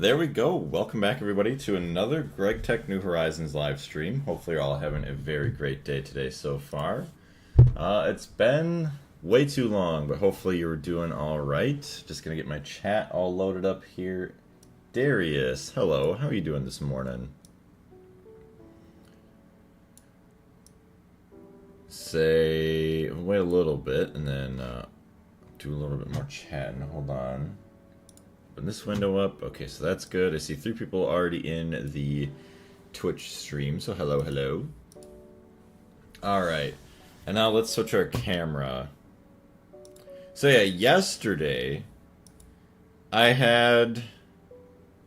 There we go. Welcome back, everybody, to another Greg Tech New Horizons live stream. Hopefully, you're all having a very great day today so far. It's been way too long, but hopefully, you're doing all right. Just gonna get my chat all loaded up here. Darius, hello. How are you doing this morning? Wait a little bit, and then do a little bit more chatting. Hold on. Open this window up. Okay, so that's good. I see 3 people already in the Twitch stream, so hello, hello. Alright, and now let's switch our camera. So yeah, yesterday, I had...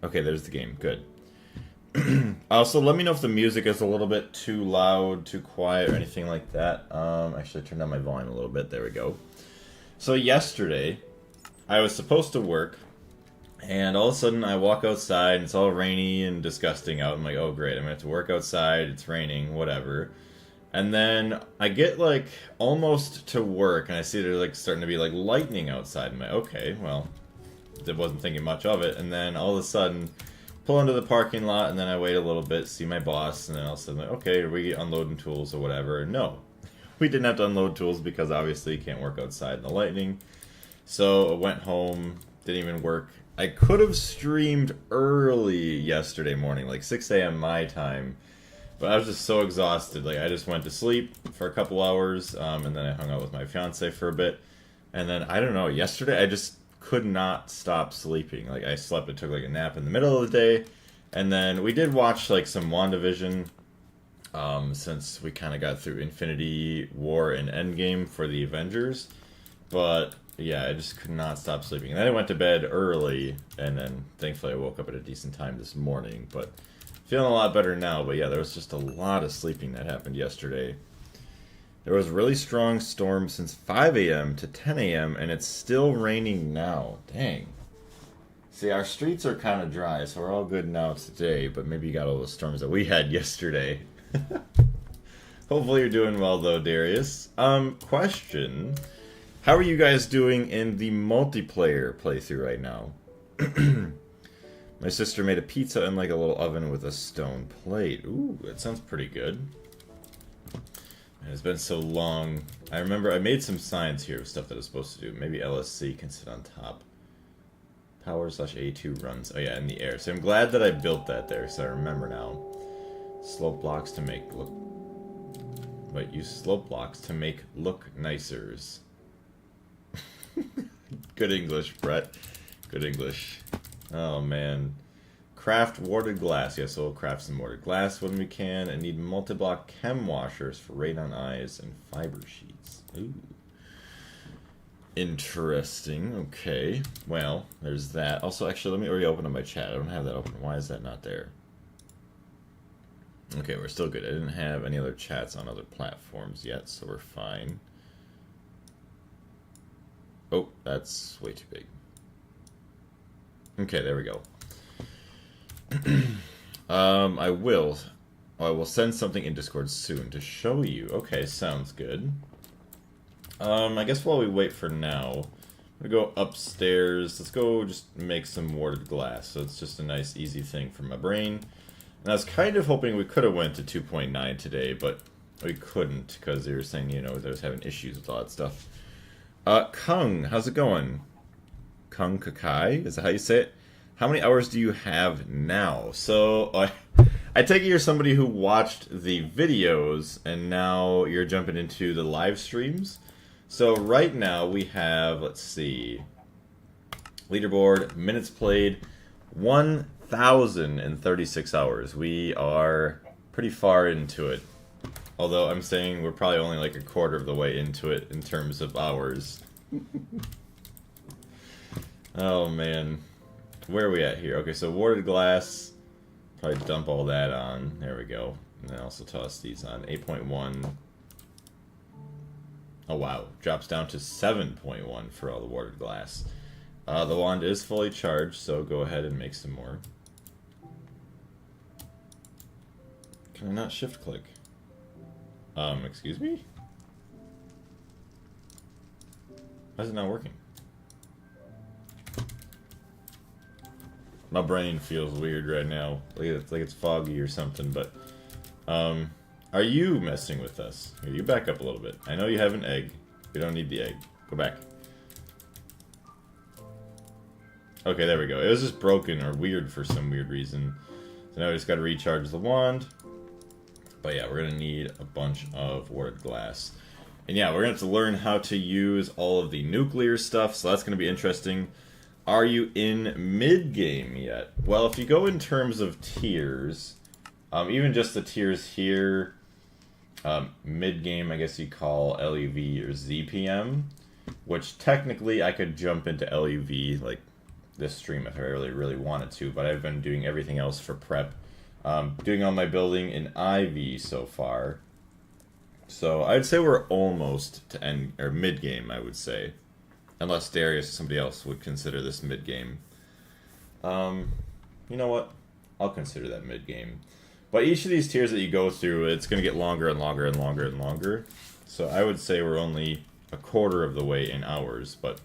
Okay, there's the game. Good. Also, let me know if the music is a little bit too loud, too quiet, or anything like that. Actually, I turned down my volume a little bit. There we go. So yesterday, I was supposed to work, and all of a sudden I walk outside, and it's all rainy and disgusting out. I'm like, oh great, I'm gonna have to work outside, it's raining, whatever. And then I get, like, almost to work, and I see there's, like, starting to be, like, lightning outside. I'm like, okay, well, I wasn't thinking much of it. And then all of a sudden, pull into the parking lot, and then I wait a little bit, see my boss, and then all of a sudden, like, okay, are we unloading tools or whatever? No. We didn't have to unload tools because obviously you can't work outside in the lightning. So I went home, didn't even work. I could have streamed early yesterday morning, like 6 a.m. my time, but I was just so exhausted. Like, I just went to sleep for a couple hours, and then I hung out with my fiance for a bit. And then, I don't know, yesterday I just could not stop sleeping. Like, I slept and took like a nap in the middle of the day, and then we did watch like some WandaVision, since we kind of got through Infinity War and Endgame for the Avengers. But yeah, I just could not stop sleeping. And then I went to bed early, and then thankfully I woke up at a decent time this morning. But feeling a lot better now. But yeah, there was just a lot of sleeping that happened yesterday. There was a really strong storm since 5 a.m. to 10 a.m. and it's still raining now. Dang. See, our streets are kind of dry, so we're all good now today, but maybe you got all the storms that we had yesterday. Hopefully you're doing well, though, Darius. Question. How are you guys doing in the multiplayer playthrough right now? My sister made a pizza in like a little oven with a stone plate. Ooh, that sounds pretty good. It's been so long. I remember I made some signs here of stuff that I was supposed to do. Maybe LSC can sit on top. Power/A2 runs. Oh yeah, in the air. So I'm glad that I built that there, so I remember now. Slope blocks to make look... Wait, use slope blocks to make look nicers. Good English, Brett. Good English. Oh man. Craft warded glass. Yes, so we'll craft some warded glass when we can. And need multi-block chem washers for radon eyes and fiber sheets. Ooh. Interesting. Okay. Well, there's that. Also, actually, let me already open up my chat. I don't have that open. Why is that not there? Okay, we're still good. I didn't have any other chats on other platforms yet, so we're fine. Oh, that's way too big. Okay, there we go. I will send something in Discord soon to show you. Okay, sounds good. I guess while we wait for now, I'm gonna go upstairs. Let's go just make some warded glass. So it's just a nice, easy thing for my brain. And I was kind of hoping we could have went to 2.9 today, but we couldn't because they were saying, you know, they was having issues with all that stuff. Kung, how's it going? Kung Kakai, is that how you say it? How many hours do you have now? So, I take it you're somebody who watched the videos, and now you're jumping into the live streams. So right now we have, let's see, leaderboard, minutes played, 1,036 hours. We are pretty far into it. Although I'm saying we're probably only like a quarter of the way into it in terms of hours. Oh man. Where are we at here? Okay, so warded glass. Probably dump all that on. There we go. And then also toss these on. 8.1. Oh wow. Drops down to 7.1 for all the warded glass. The wand is fully charged, so go ahead and make some more. Can I not shift click? Excuse me? Why is it not working? My brain feels weird right now. Like it's foggy or something, but... are you messing with us? Here, you back up a little bit. I know you have an egg. You don't need the egg. Go back. Okay, there we go. It was just broken or weird for some weird reason. So now we just gotta recharge the wand. But yeah, we're gonna need a bunch of warded glass. And yeah, we're gonna have to learn how to use all of the nuclear stuff, so that's gonna be interesting. Are you in mid-game yet? Well, if you go in terms of tiers, even just the tiers here, mid-game I guess you call LEV or ZPM, which technically I could jump into LEV, like, this stream if I really wanted to, but I've been doing everything else for prep. Doing all my building in IV so far. So I'd say we're almost to end, or mid-game, I would say. Unless Darius or somebody else would consider this mid-game. You know what? I'll consider that mid-game. But each of these tiers that you go through, it's going to get longer and longer and longer and longer. So I would say we're only a quarter of the way in hours, but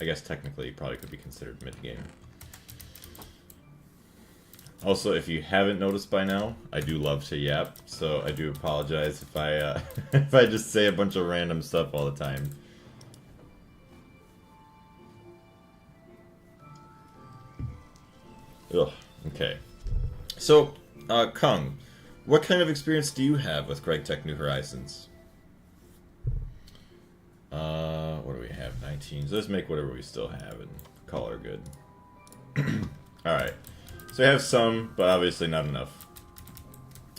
I guess technically probably could be considered mid-game. Also, if you haven't noticed by now, I do love to yap, so I do apologize if I if I just say a bunch of random stuff all the time. Ugh, okay. So, Kung, what kind of experience do you have with GregTech New Horizons? What do we have? 19. So let's make whatever we still have and call her good. Alright. So we have some, but obviously not enough.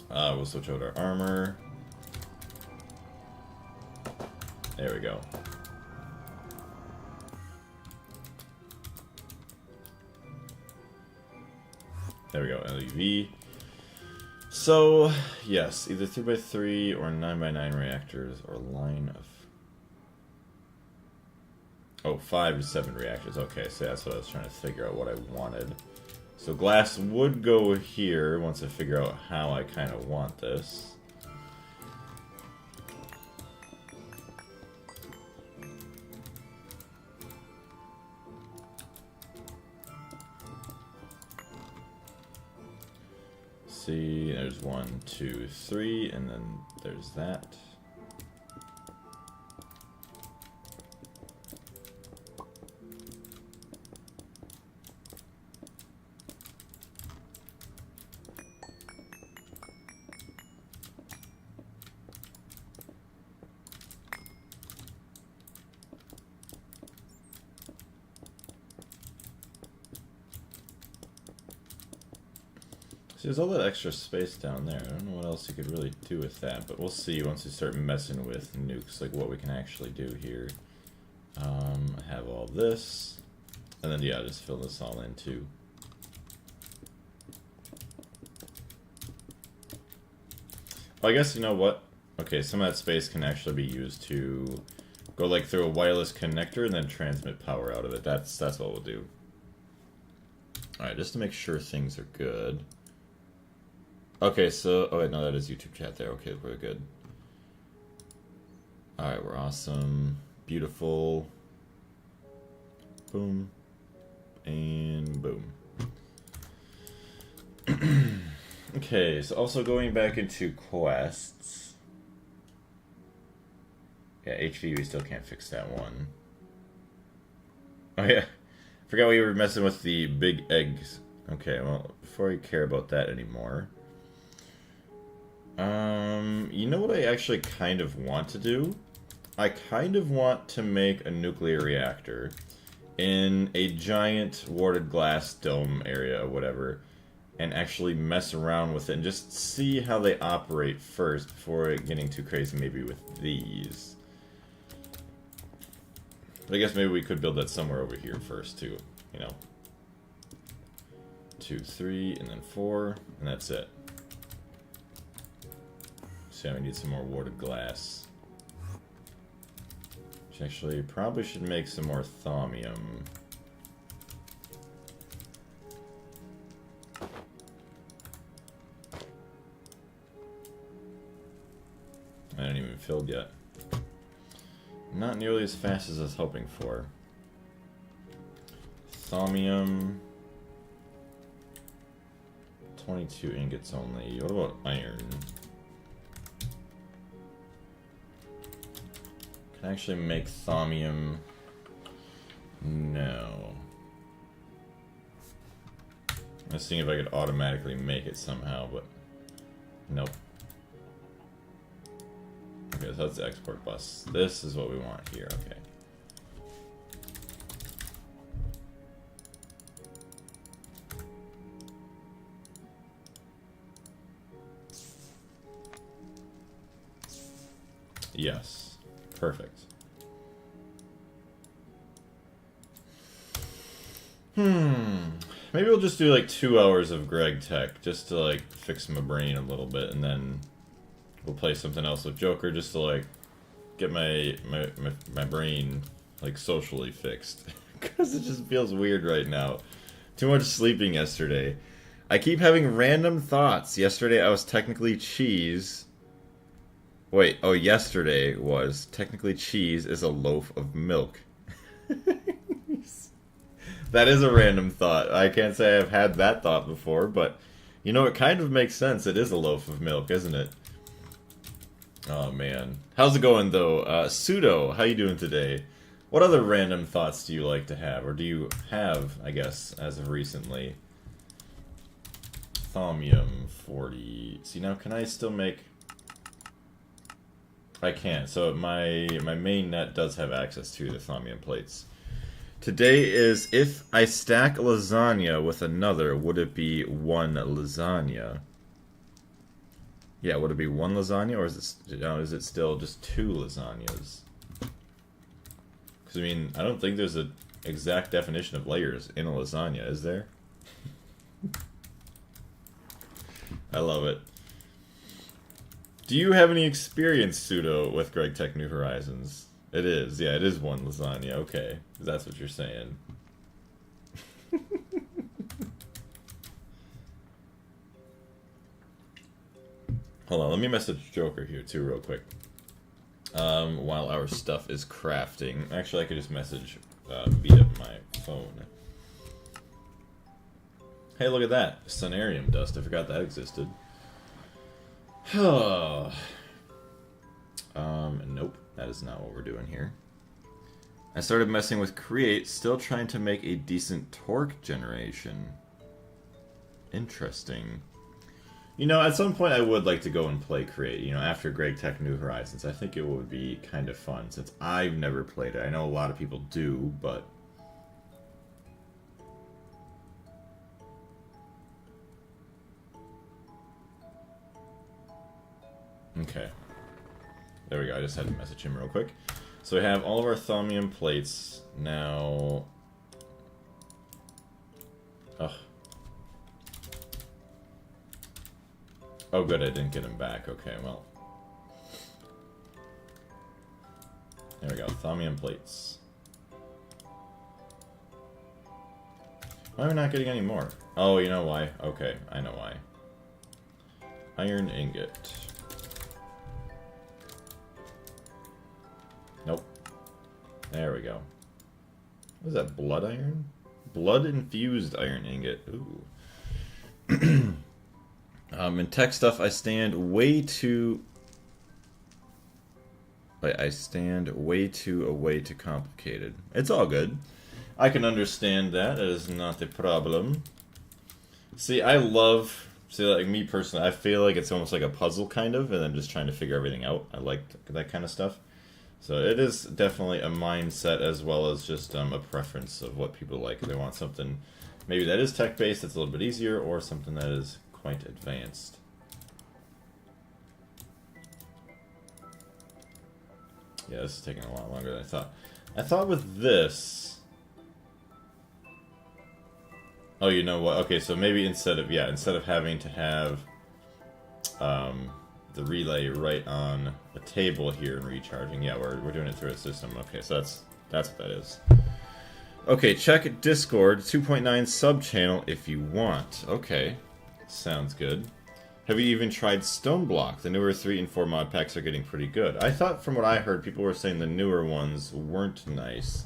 We'll switch out our armor. There we go. There we go, LEV. So, yes, either 3x3 or 9x9 reactors or line of... Oh, 5 to 7 reactors. Okay, so that's what I was trying to figure out what I wanted. So glass would go here once I figure out how I kind of want this. See, there's 1, 2, 3, and then there's that. See, there's all that extra space down there. I don't know what else you could really do with that, but we'll see once we start messing with nukes, like what we can actually do here. I have all this, and then yeah, just fill this all in too. Oh, I guess you know what? Okay, some of that space can actually be used to go like through a wireless connector and then transmit power out of it. That's what we'll do. Alright, just to make sure things are good. Okay, so... Oh, wait, no, that is YouTube chat there. Okay, we're good. Alright, we're awesome. Beautiful. Boom. And boom. Okay, so also going back into quests. Yeah, HV, we still can't fix that one. Oh, yeah. Forgot we were messing with the big eggs. Okay, well, before we care about that anymore... you know what I actually kind of want to do? I kind of want to make a nuclear reactor in a giant warded glass dome area or whatever, and actually mess around with it and just see how they operate first before getting too crazy maybe with these. But I guess maybe we could build that somewhere over here first too, you know. 2, 3, and then 4, and that's it. So we need some more warded glass. Which actually probably should make some more thaumium. I haven't even filled yet. Not nearly as fast as I was hoping for. Thaumium. 22 ingots only. What about iron? Can I actually make thaumium? No. I was seeing if I could automatically make it somehow, but nope. Okay, so that's the export bus. This is what we want here, okay. Yes. Perfect. Maybe we'll just do like 2 hours of Greg Tech just to like fix my brain a little bit, and then we'll play something else with Joker just to like get my brain like socially fixed. Because it just feels weird right now. Too much sleeping yesterday. I keep having random thoughts. Yesterday I was technically cheese. Wait, oh, yesterday was technically cheese is a loaf of milk. That is a random thought. I can't say I've had that thought before, but you know, it kind of makes sense. It is a loaf of milk, isn't it? Oh man. How's it going though? Pseudo, how you doing today? What other random thoughts do you like to have? Or do you have, I guess, as of recently? Thaumium 40. See, now can I still make... I can't. So my main net does have access to the thaumium plates. Today is, if I stack lasagna with another, would it be one lasagna? Yeah, would it be one lasagna, or is it still just 2 lasagnas? Because, I mean, I don't think there's an exact definition of layers in a lasagna, is there? I love it. Do you have any experience, Pseudo, with Greg Tech New Horizons? It is, yeah, it is one lasagna, okay. That's what you're saying. Hold on, let me message Joker here too real quick. While our stuff is crafting. Actually, I could just message via my phone. Hey, look at that. Sonarium dust, I forgot that existed. Nope, that is not what we're doing here. I started messing with Create, still trying to make a decent torque generation. Interesting. You know, at some point I would like to go and play Create, you know, after Greg Tech New Horizons. I think it would be kind of fun, since I've never played it. I know a lot of people do, but... Okay. There we go, I just had to message him real quick. So we have all of our thaumium plates now. Ugh. Oh good, I didn't get him back. Okay, well. There we go, thaumium plates. Why am I not getting any more? Oh, you know why? Okay, I know why. Iron ingot. Nope. There we go. What is that, blood iron? Blood-infused iron ingot. Ooh. In tech stuff, I stand way too... Wait, I stand way too complicated. It's all good. I can understand that. That is not the problem. See, I love... See, like, me personally, I feel like it's almost like a puzzle, kind of, and I'm just trying to figure everything out. I like that kind of stuff. So it is definitely a mindset as well as just a preference of what people like. If they want something maybe that is tech-based, that's a little bit easier, or something that is quite advanced. Yeah, this is taking a lot longer than I thought. I thought with this... Oh, you know what? Okay, so maybe instead of having to have the relay right on a table here and recharging, yeah, we're doing it through a system. Okay, so that's what that is. Okay, check Discord 2.9 sub channel if you want. Okay, sounds good. Have you even tried Stone Block? The newer 3 and 4 mod packs are getting pretty good. I thought, from what I heard, people were saying the newer ones weren't nice.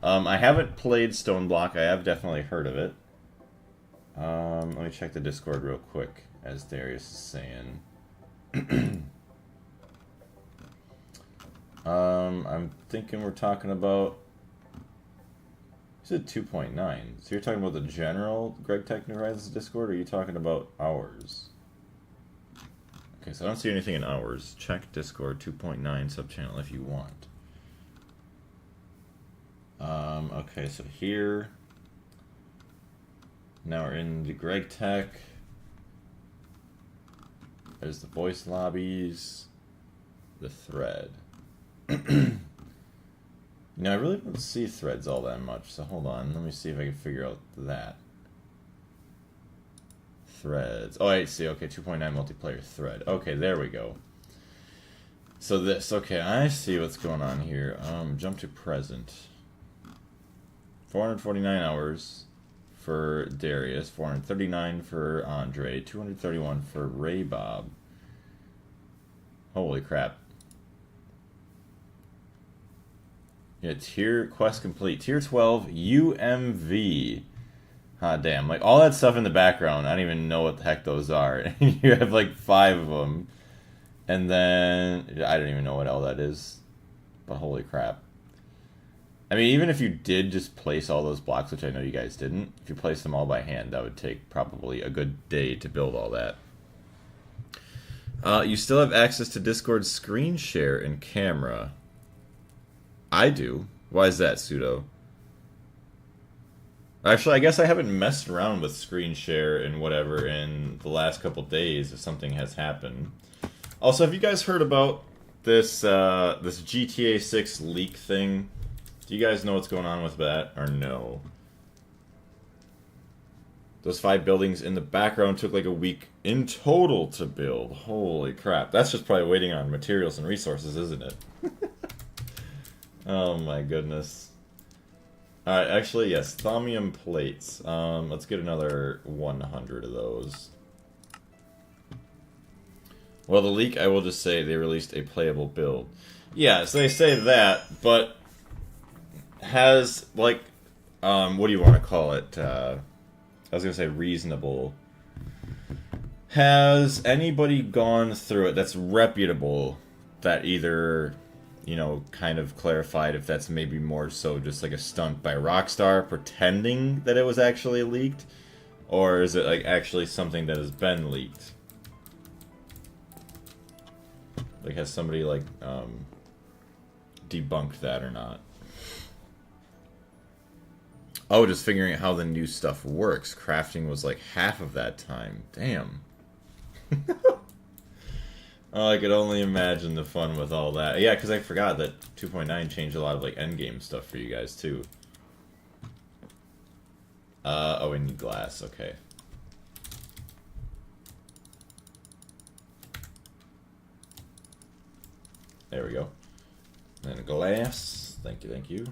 I haven't played Stone Block. I have definitely heard of it. Let me check the Discord real quick, as Darius is saying. I'm thinking we're talking about... You said 2.9. So you're talking about the general Greg Tech New Horizons Discord, or are you talking about ours? Okay, so I don't see anything in ours. Check Discord 2.9 subchannel if you want. Okay, so here... Now we're in the Greg Tech. There's the voice lobbies. The thread. You know, I really don't see threads all that much, so hold on. Let me see if I can figure out that. Threads. Oh, I see. Okay, 2.9 multiplayer thread. Okay, there we go. So this. Okay, I see what's going on here. Jump to present. 449 hours for Darius. 439 for Andre. 231 for Ray Bob. Holy crap. Yeah, tier quest complete. Tier 12 UMV. Ah, damn. Like, all that stuff in the background, I don't even know what the heck those are. You have, like, 5 of them. And then, I don't even know what all that is. But holy crap. I mean, even if you did just place all those blocks, which I know you guys didn't, if you placed them all by hand, that would take probably a good day to build all that. You still have access to Discord screen share and camera. I do. Why is that, Pseudo? Actually, I guess I haven't messed around with screen share and whatever in the last couple days if something has happened. Also, have you guys heard about this this GTA 6 leak thing? Do you guys know what's going on with that, or no? Those 5 buildings in the background took like a week in total to build. Holy crap. That's just probably waiting on materials and resources, isn't it? Oh my goodness. Alright, actually, yes, thaumium plates. Let's get another 100 of those. Well, the leak, I will just say, they released a playable build. Yeah, so they say that, but has, like, what do you want to call it? I was going to say reasonable. Has anybody gone through it that's reputable that either... you know, kind of clarified if that's maybe more so just like a stunt by Rockstar pretending that it was actually leaked? Or is it like actually something that has been leaked? Like, has somebody like debunked that or not? Oh, just figuring out how the new stuff works. Crafting was like half of that time. Damn. Oh, I could only imagine the fun with all that. Yeah, because I forgot that 2.9 changed a lot of like endgame stuff for you guys too. Oh, we need glass. Okay. There we go. And glass. Thank you, thank you.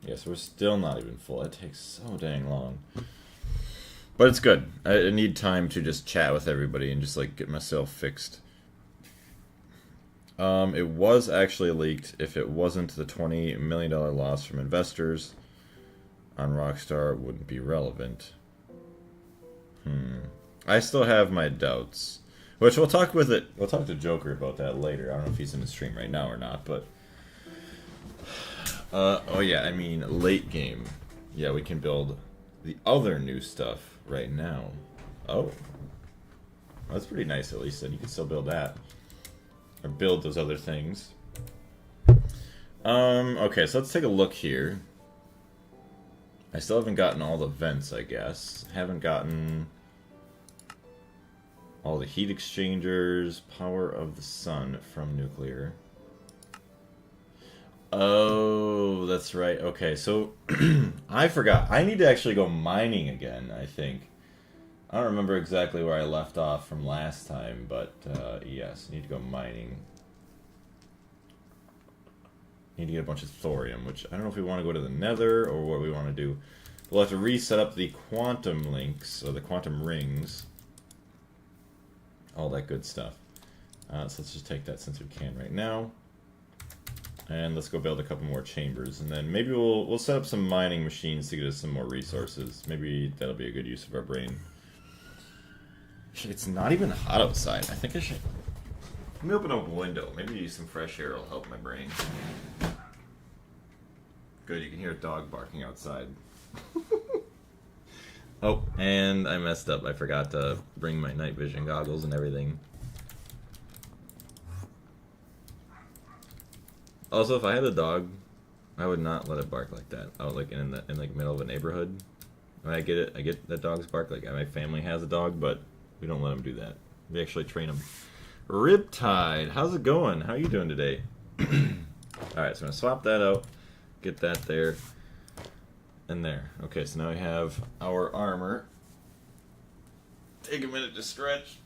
Yes, we're still not even full. It takes so dang long. But it's good. I need time to just chat with everybody and just like get myself fixed. It was actually leaked. If it wasn't the $20 million loss from investors on Rockstar, it wouldn't be relevant. I still have my doubts. Which we'll talk with it. We'll talk to Joker about that later. I don't know if he's in the stream right now or not, but oh yeah, I mean late game. Yeah, we can build the other new stuff right now. Oh. That's pretty nice, at least. Then you can still build that. Or build those other things. Okay, so let's take a look here. I still haven't gotten all the vents, I guess. Haven't gotten all the heat exchangers, power of the sun from nuclear. Oh, that's right. Okay, so I forgot. I need to actually go mining again, I think. I don't remember exactly where I left off from last time, but yes, I need to go mining. Need to get a bunch of thorium, which I don't know if we want to go to the nether or what we want to do. We'll have to reset up the quantum links, or the quantum rings. All that good stuff. So let's just take that since we can right now. And let's go build a couple more chambers, and then maybe we'll set up some mining machines to get us some more resources. Maybe that'll be a good use of our brain. It's not even hot outside. I think I should... Let me open up a window. Maybe some fresh air will help my brain. Good, you can hear a dog barking outside. Oh, and I messed up. I forgot to bring my night vision goggles and everything. Also, if I had a dog, I would not let it bark like that. Out like in like middle of a neighborhood. I get it. I get that dogs bark. Like my family has a dog, but we don't let them do that. We actually train them. Riptide, how's it going? How are you doing today? All right, so I'm gonna swap that out. Get that there. And there. Okay, so now we have our armor. Take a minute to stretch.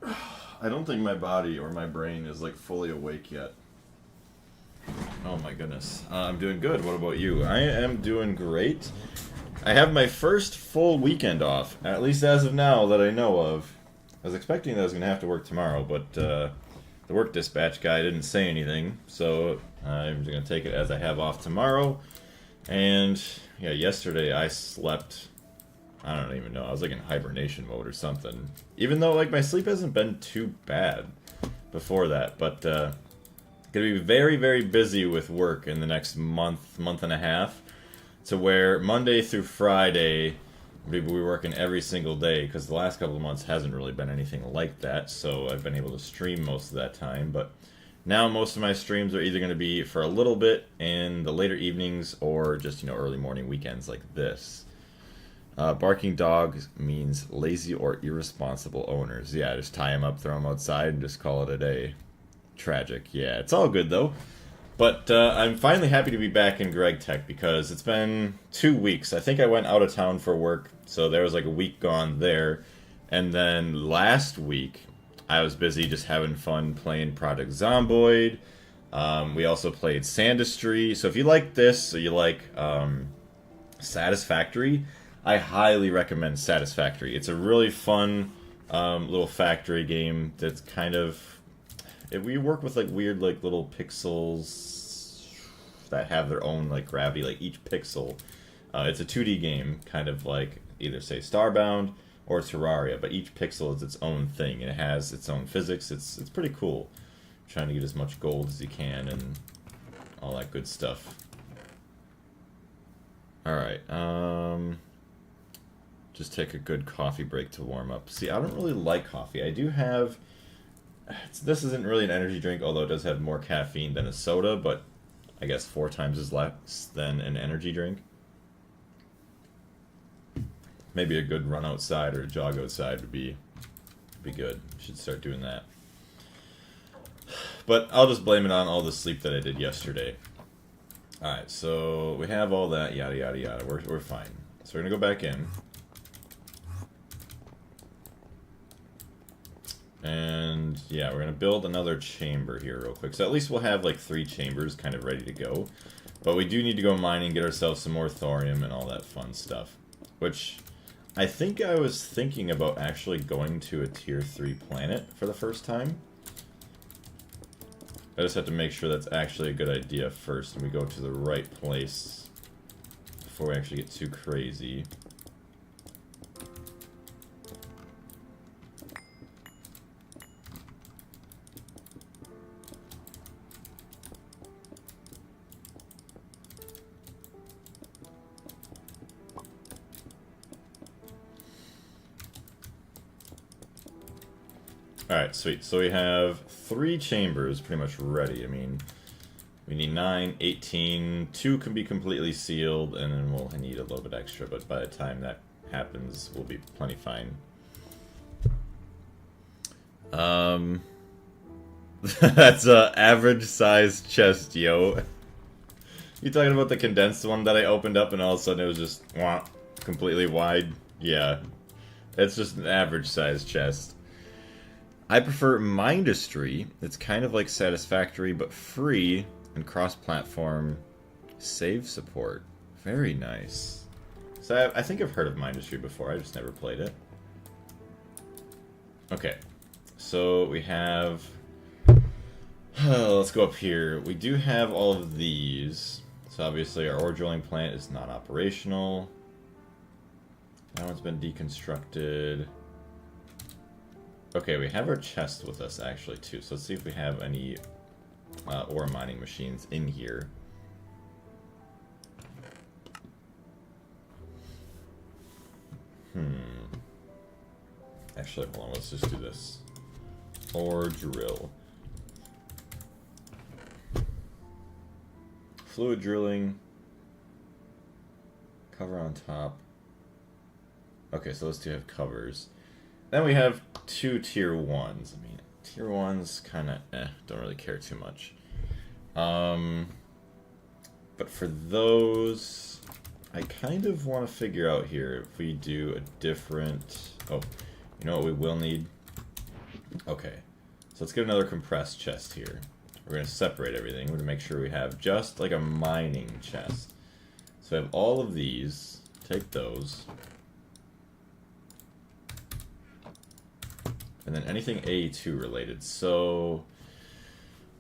I don't think my body or my brain is like fully awake yet. Oh my goodness. I'm doing good. What about you? I am doing great. I have my first full weekend off, at least as of now that I know of. I was expecting that I was going to have to work tomorrow, but the work dispatch guy didn't say anything, so I'm going to take it as I have off tomorrow. And yeah, yesterday I slept, I don't even know, I was like in hibernation mode or something. Even though like my sleep hasn't been too bad before that, but gonna be very, very busy with work in the next month and a half, to where Monday through Friday we'll be working every single day, because the last couple of months hasn't really been anything like that, so I've been able to stream most of that time. But now most of my streams are either going to be for a little bit in the later evenings or just, you know, early morning weekends like this. Barking dogs means lazy or irresponsible owners. Yeah, just tie them up, throw them outside, and just call it a day. Tragic. Yeah, it's all good though. But I'm finally happy to be back in Greg Tech, because it's been 2 weeks. I think I went out of town for work, so there was like a week gone there. And then last week, I was busy just having fun playing Project Zomboid. We also played Sandistry. So if you like this, or you like Satisfactory, I highly recommend Satisfactory. It's a really fun little factory game that's kind of... We work with like weird like little pixels that have their own like gravity, like each pixel. It's a 2D game, kind of like either say Starbound or Terraria, but each pixel is its own thing and it has its own physics. It's pretty cool. Trying to get as much gold as you can and all that good stuff. Alright, just take a good coffee break to warm up. See, I don't really like coffee. I do have... This isn't really an energy drink, although it does have more caffeine than a soda, but I guess 4 times as less than an energy drink. Maybe a good run outside or a jog outside would be good. Should start doing that. But I'll just blame it on all the sleep that I did yesterday. Alright, so we have all that, yada yada yada. We're fine. So we're gonna go back in. And yeah, we're going to build another chamber here real quick. So at least we'll have like 3 chambers kind of ready to go. But we do need to go mining, get ourselves some more thorium and all that fun stuff. Which I think I was thinking about actually going to a tier 3 planet for the first time. I just have to make sure that's actually a good idea first and we go to the right place before we actually get too crazy. Alright, sweet. So we have 3 chambers pretty much ready. I mean, we need 9, 18, 2 can be completely sealed, and then we'll need a little bit extra, but by the time that happens, we'll be plenty fine. That's a average size chest, yo. You talking about the condensed one that I opened up and all of a sudden it was just wah, completely wide? Yeah. It's just an average size chest. I prefer Mindustry. It's kind of like Satisfactory, but free and cross-platform save support. Very nice. So I think I've heard of Mindustry before, I just never played it. Okay, so we have Let's go up here. We do have all of these. So obviously our ore drilling plant is not operational. That one's been deconstructed. Okay, we have our chest with us actually too. So let's see if we have any ore mining machines in here. Actually, hold on, let's just do this. Ore drill. Fluid drilling. Cover on top. Okay, so those two have covers. Then we have two tier 1s. I mean, tier 1s kind of don't really care too much. But for those, I kind of want to figure out here if we do a different... Oh, you know what we will need? Okay, so let's get another compressed chest here. We're going to separate everything. We're going to make sure we have just like a mining chest. So we have all of these. Take those. And then anything A2 related. So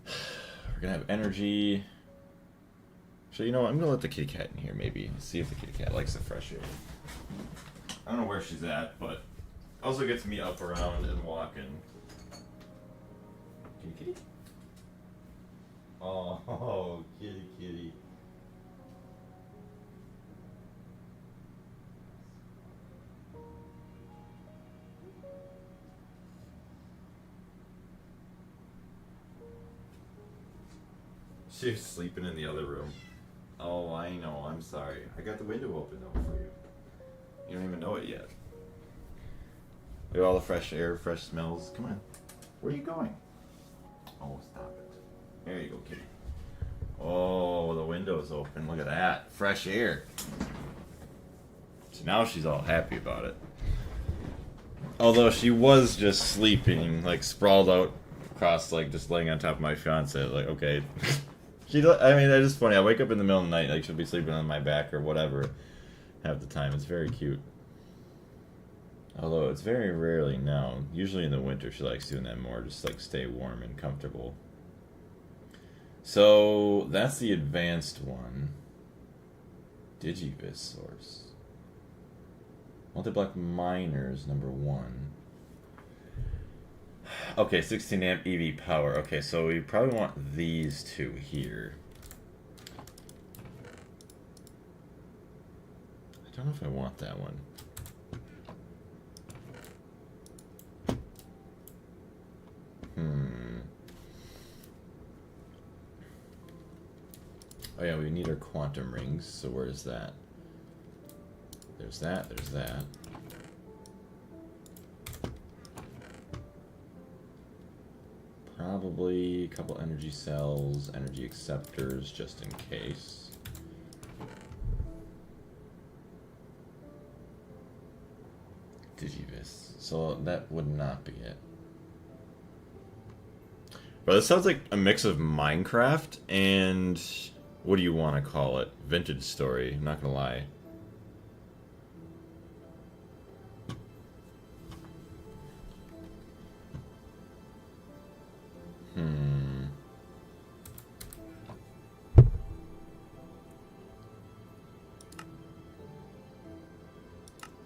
we're going to have energy. So you know what? I'm going to let the kitty cat in here maybe. See if the kitty cat likes the fresh air. I don't know where she's at, but also gets me up around and walking. Kitty kitty? Oh, kitty kitty. She was sleeping in the other room. Oh, I know. I'm sorry. I got the window open though for you. You don't even know it yet. Look at all the fresh air, fresh smells. Come on. Where are you going? Oh, stop it. There you go, kitty. Oh, the window's open. Look at that. Fresh air. So now she's all happy about it. Although she was just sleeping, like sprawled out across, like just laying on top of my fiance. Like, okay. I mean, that is funny. I wake up in the middle of the night, like she'll be sleeping on my back or whatever half the time. It's very cute. Although it's very rarely now. Usually in the winter she likes doing that more, just like stay warm and comfortable. So that's the advanced one. Digivis source. Multi-block miners, number 1. Okay, 16 amp EV power. Okay, so we probably want these two here. I don't know if I want that one. Oh yeah, we need our quantum rings, so where's that? There's that, there's that. Probably a couple energy cells, energy acceptors, just in case. Digivis. So that would not be it. But this sounds like a mix of Minecraft and... what do you want to call it? Vintage story, I'm not gonna lie.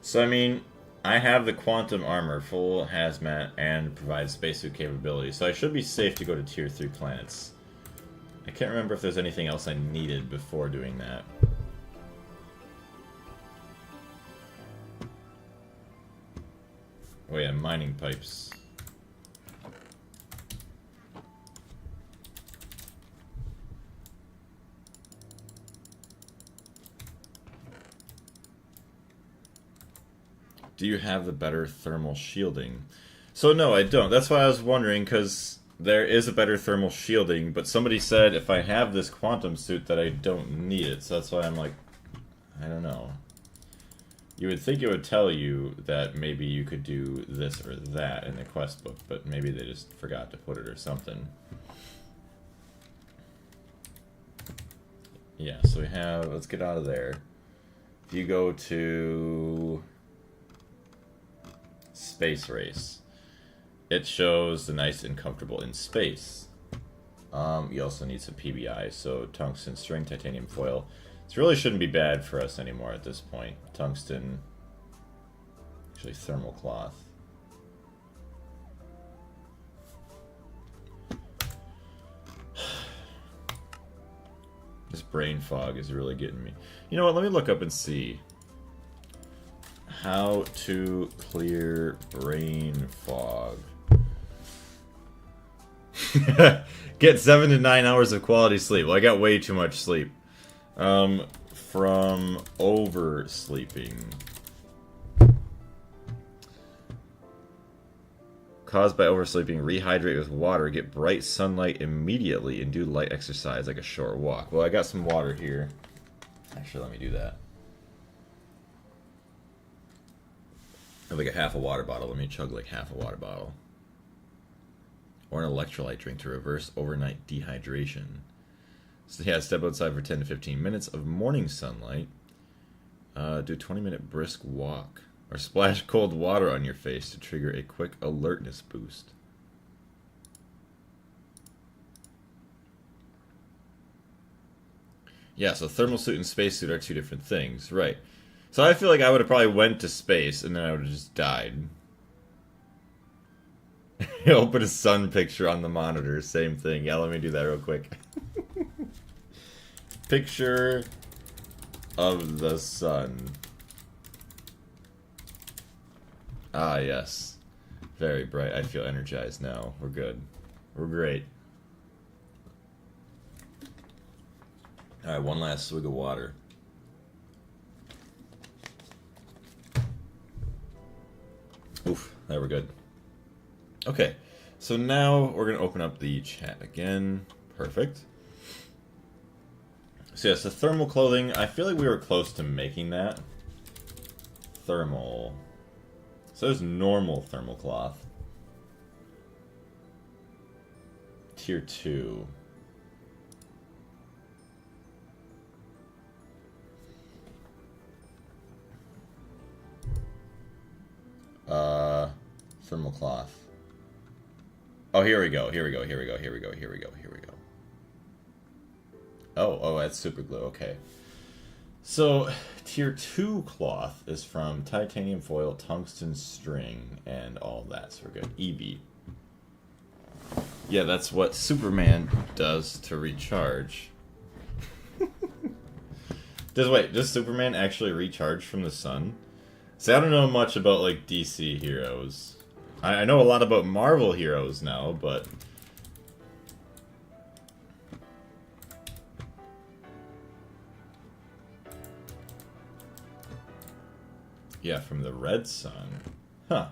So I mean, I have the quantum armor, full hazmat, and provides spacesuit capability, so I should be safe to go to tier 3 planets. I can't remember if there's anything else I needed before doing that. Oh yeah, mining pipes. Do you have the better thermal shielding? So no, I don't. That's why I was wondering, because there is a better thermal shielding, but somebody said if I have this quantum suit that I don't need it, so that's why I'm like, I don't know. You would think it would tell you that maybe you could do this or that in the quest book, but maybe they just forgot to put it or something. Yeah, so we have, let's get out of there. If you go to Space Race, it shows the nice and comfortable in space. You also need some PBI, so tungsten string, titanium foil. This really shouldn't be bad for us anymore at this point. Tungsten, actually thermal cloth. This brain fog is really getting me. You know what, let me look up and see. How to clear brain fog. Get 7 to 9 hours of quality sleep. Well, I got way too much sleep. From oversleeping. Caused by oversleeping, rehydrate with water, get bright sunlight immediately, and do light exercise like a short walk. Well, I got some water here. Actually, let me do that. I have like a half a water bottle. Let me chug like half a water bottle. Or an electrolyte drink to reverse overnight dehydration. So yeah, step outside for 10 to 15 minutes of morning sunlight. Do a 20-minute brisk walk. Or splash cold water on your face to trigger a quick alertness boost. Yeah, so thermal suit and spacesuit are two different things. Right. So I feel like I would have probably went to space and then I would have just died. Open a sun picture on the monitor. Same thing. Yeah, let me do that real quick. Picture of the sun. Ah, yes. Very bright. I feel energized now. We're good. We're great. Alright, one last swig of water. Oof, there we're good. Okay, so now we're going to open up the chat again. Perfect. So yes, the thermal clothing, I feel like we were close to making that. Thermal. So there's normal thermal cloth. Tier 2. Thermal cloth. Oh, here we go, here we go, here we go, here we go, here we go, here we go. Oh, that's super glue, okay. So, tier 2 cloth is from titanium foil, tungsten string, and all that, so we're good. EV. Yeah, that's what Superman does to recharge. Does Superman actually recharge from the sun? See, I don't know much about, like, DC heroes. I know a lot about Marvel heroes now, but... Yeah, from the red sun. Huh.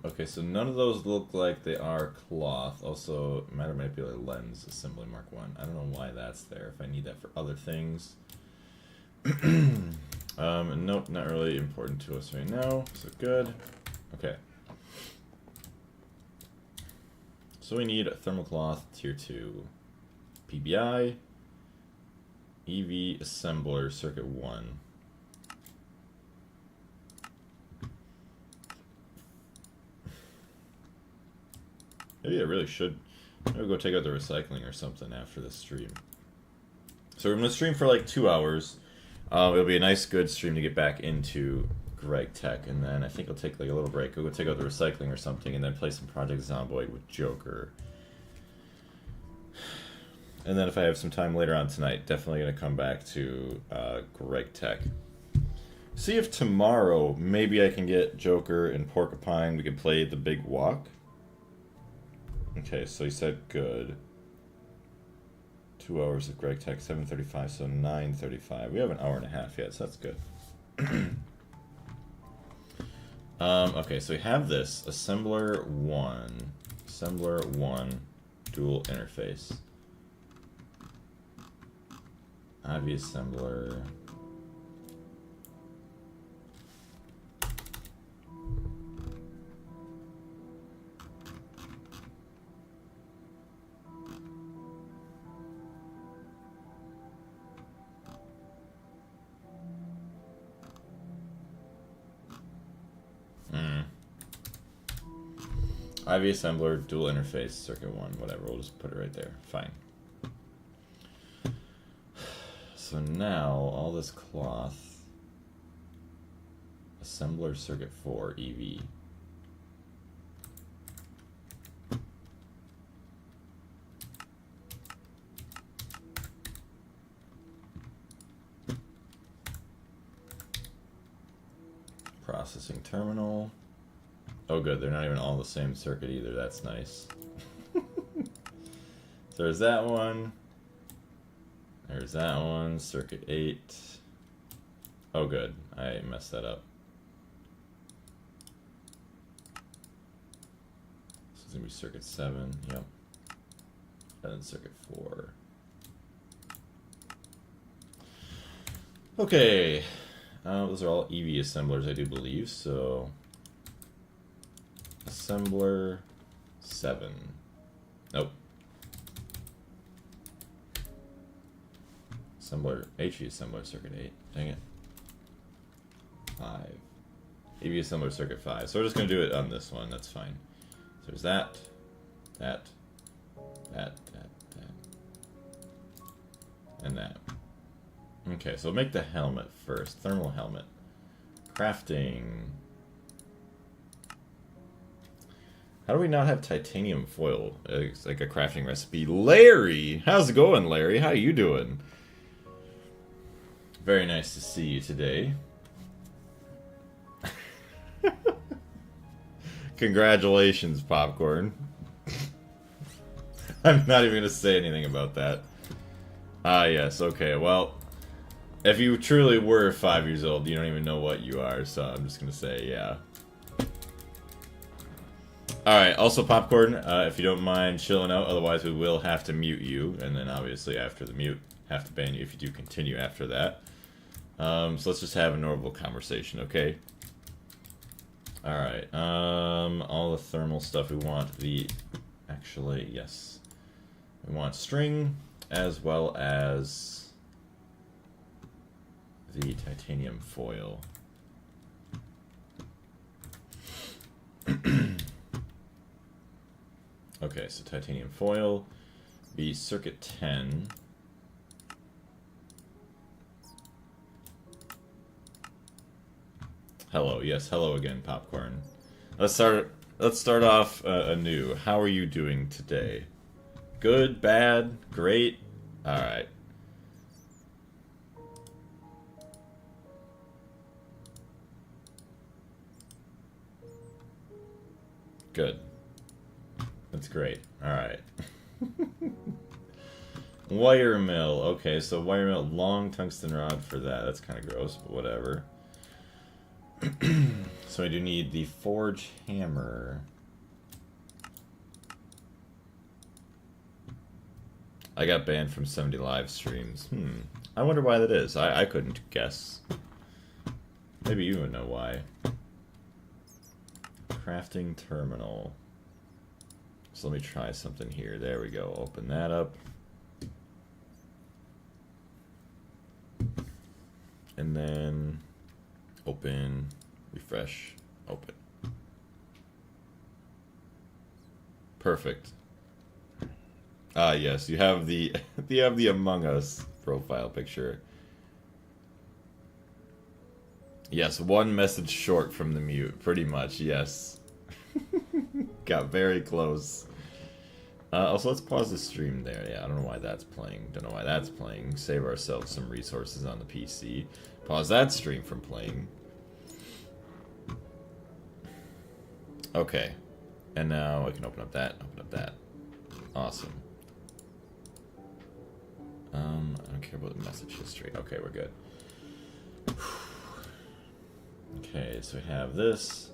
Okay, so none of those look like they are cloth. Also, matter manipulator lens, assembly mark 1. I don't know why that's there, if I need that for other things. Nope, not really important to us right now, so good. Okay. So we need a thermal cloth, tier 2. PBI. EV assembler, circuit 1. Maybe I really should. Maybe go take out the recycling or something after this stream. So we're going to stream for like 2 hours. It'll be a nice, good stream to get back into Greg Tech. And then I think I'll take like a little break. I'll go take out the recycling or something and then play some Project Zomboid with Joker. And then if I have some time later on tonight, definitely going to come back to Greg Tech. See if tomorrow maybe I can get Joker and Porcupine. We can play the Big Walk. Okay, so he said good. 2 hours of Greg Tech, 7:35, so 9:35. We have an hour and a half yet, so that's good. Okay, so we have this Assembler 1. Assembler 1 dual interface. IV assembler. IV assembler, dual interface, circuit 1, whatever. We'll just put it right there. Fine. So now, all this cloth. Assembler circuit 4, EV. Processing terminal. Oh good, they're not even all the same circuit either, that's nice. So there's that one. There's that one, circuit 8. Oh good, I messed that up. This is gonna be circuit 7, yep. And then circuit 4. Okay, those are all EV assemblers I do believe, so... Assembler 7. Nope. Assembler, HV assembler circuit 8. Dang it. 5. EV assembler circuit 5. So we're just going to do it on this one. That's fine. So there's that. And that. Okay, so we'll make the helmet first. Thermal helmet. Crafting. How do we not have titanium foil? It's like a crafting recipe. Larry! How's it going, Larry? How you doing? Very nice to see you today. Congratulations, Popcorn. I'm not even going to say anything about that. Ah, yes, okay, well, if you truly were 5 years old, you don't even know what you are, so I'm just going to say, yeah. Alright, also Popcorn, if you don't mind chilling out, otherwise we will have to mute you, and then obviously after the mute, have to ban you if you do continue after that. So let's just have a normal conversation, okay? Alright, all the thermal stuff we want, actually, yes. We want string, as well as the titanium foil. Okay, so titanium foil, be circuit 10. Hello, yes, hello again, Popcorn. Let's start off anew. How are you doing today? Good, bad, great? Alright. Good. That's great. Alright. Wire mill. Okay, so wire mill, long tungsten rod for that. That's kind of gross, but whatever. So I do need the forge hammer. I got banned from 70 live streams. I wonder why that is. I couldn't guess. Maybe you would know why. Crafting terminal. So let me try something here. There we go. Open that up. And then open, refresh, open. Perfect. Ah, yes, you have the Among Us profile picture. Yes, one message short from the mute, pretty much, yes. Got very close. Also, let's pause the stream there. Yeah, I don't know why that's playing. Don't know why that's playing. Save ourselves some resources on the PC. Pause that stream from playing. Okay. And now I can open up that, Awesome. I don't care about the message history. Okay, we're good. Okay, so we have this.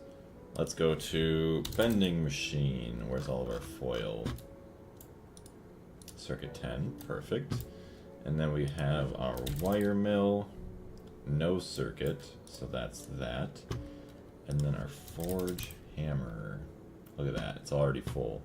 Let's go to vending machine. Where's all of our foil? Circuit 10, perfect. And then we have our wire mill, no circuit, so that's that. And then our forge hammer. Look at that, it's already full.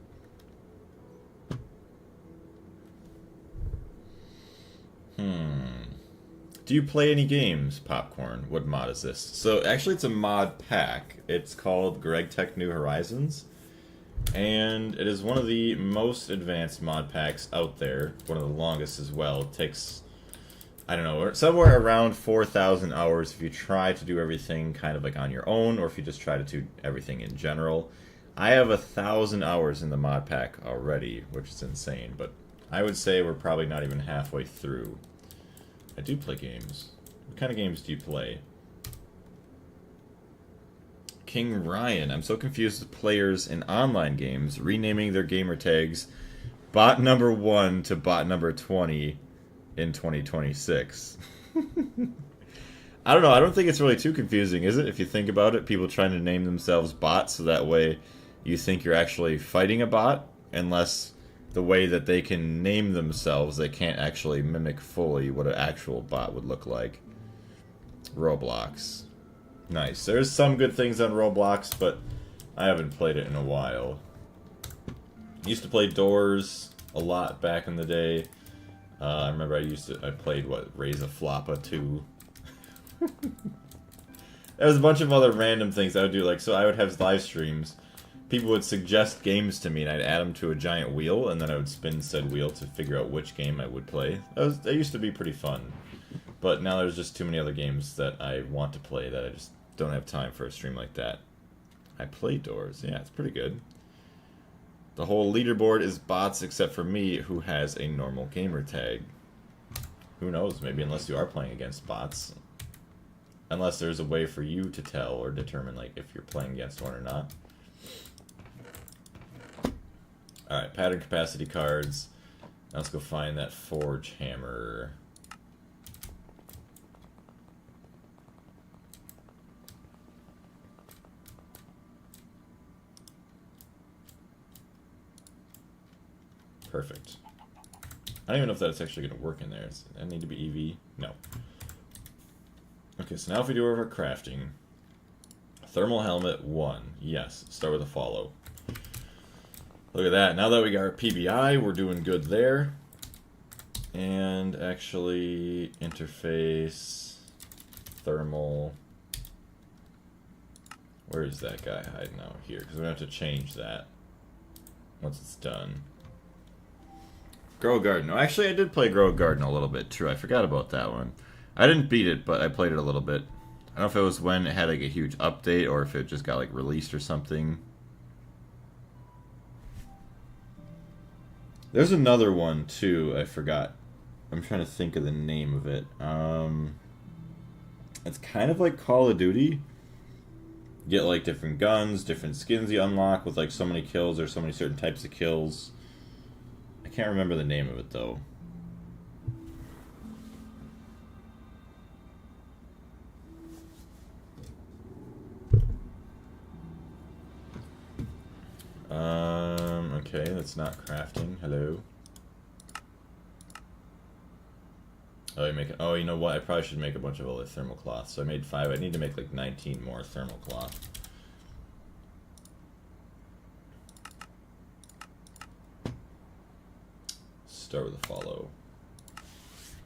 Do you play any games, Popcorn? What mod is this? So actually it's a mod pack. It's called Greg Tech New Horizons. And it is one of the most advanced mod packs out there. One of the longest as well. It takes, I don't know, somewhere around 4,000 hours if you try to do everything kind of like on your own, or if you just try to do everything in general. I have 1,000 hours in the mod pack already, which is insane, but I would say we're probably not even halfway through. I do play games. What kind of games do you play? King Ryan. I'm so confused with players in online games renaming their gamer tags bot number 1 to bot number 20 in 2026. I don't know. I don't think it's really too confusing, is it? If you think about it, people trying to name themselves bots so that way you think you're actually fighting a bot, unless the way that they can name themselves, they can't actually mimic fully what an actual bot would look like. Roblox. Nice. There's some good things on Roblox, but I haven't played it in a while. Used to play Doors a lot back in the day. I remember I played, what, Raise a Floppa 2. There was a bunch of other random things I would do, like, so I would have live streams. People would suggest games to me, and I'd add them to a giant wheel, and then I would spin said wheel to figure out which game I would play. That used to be pretty fun. But now there's just too many other games that I want to play that I just don't have time for a stream like that. I play Doors. Yeah, it's pretty good. The whole leaderboard is bots except for me, who has a normal gamer tag. Who knows? Maybe unless you are playing against bots. Unless there's a way for you to tell or determine like if you're playing against one or not. Alright, pattern capacity cards. Now let's go find that forge hammer. Perfect. I don't even know if that's actually going to work in there. Does that need to be EV? No. Okay, so now if we do our crafting. Thermal helmet 1. Yes, start with a follow. Look at that. Now that we got our PBI, we're doing good there. And actually, interface, thermal. Where is that guy hiding out here? Because we're going to have to change that once it's done. Grow a Garden. Oh, actually, I did play Grow a Garden a little bit, too. I forgot about that one. I didn't beat it, but I played it a little bit. I don't know if it was when it had like a huge update or if it just got like released or something. There's another one too, I forgot. I'm trying to think of the name of it. It's kind of like Call of Duty. You get like different guns, different skins you unlock with like so many kills or so many certain types of kills. I can't remember the name of it though. Okay, that's not crafting. Hello. Oh, you know what? I probably should make a bunch of other thermal cloth. So I made 5. I need to make like 19 more thermal cloth. Start with a follow.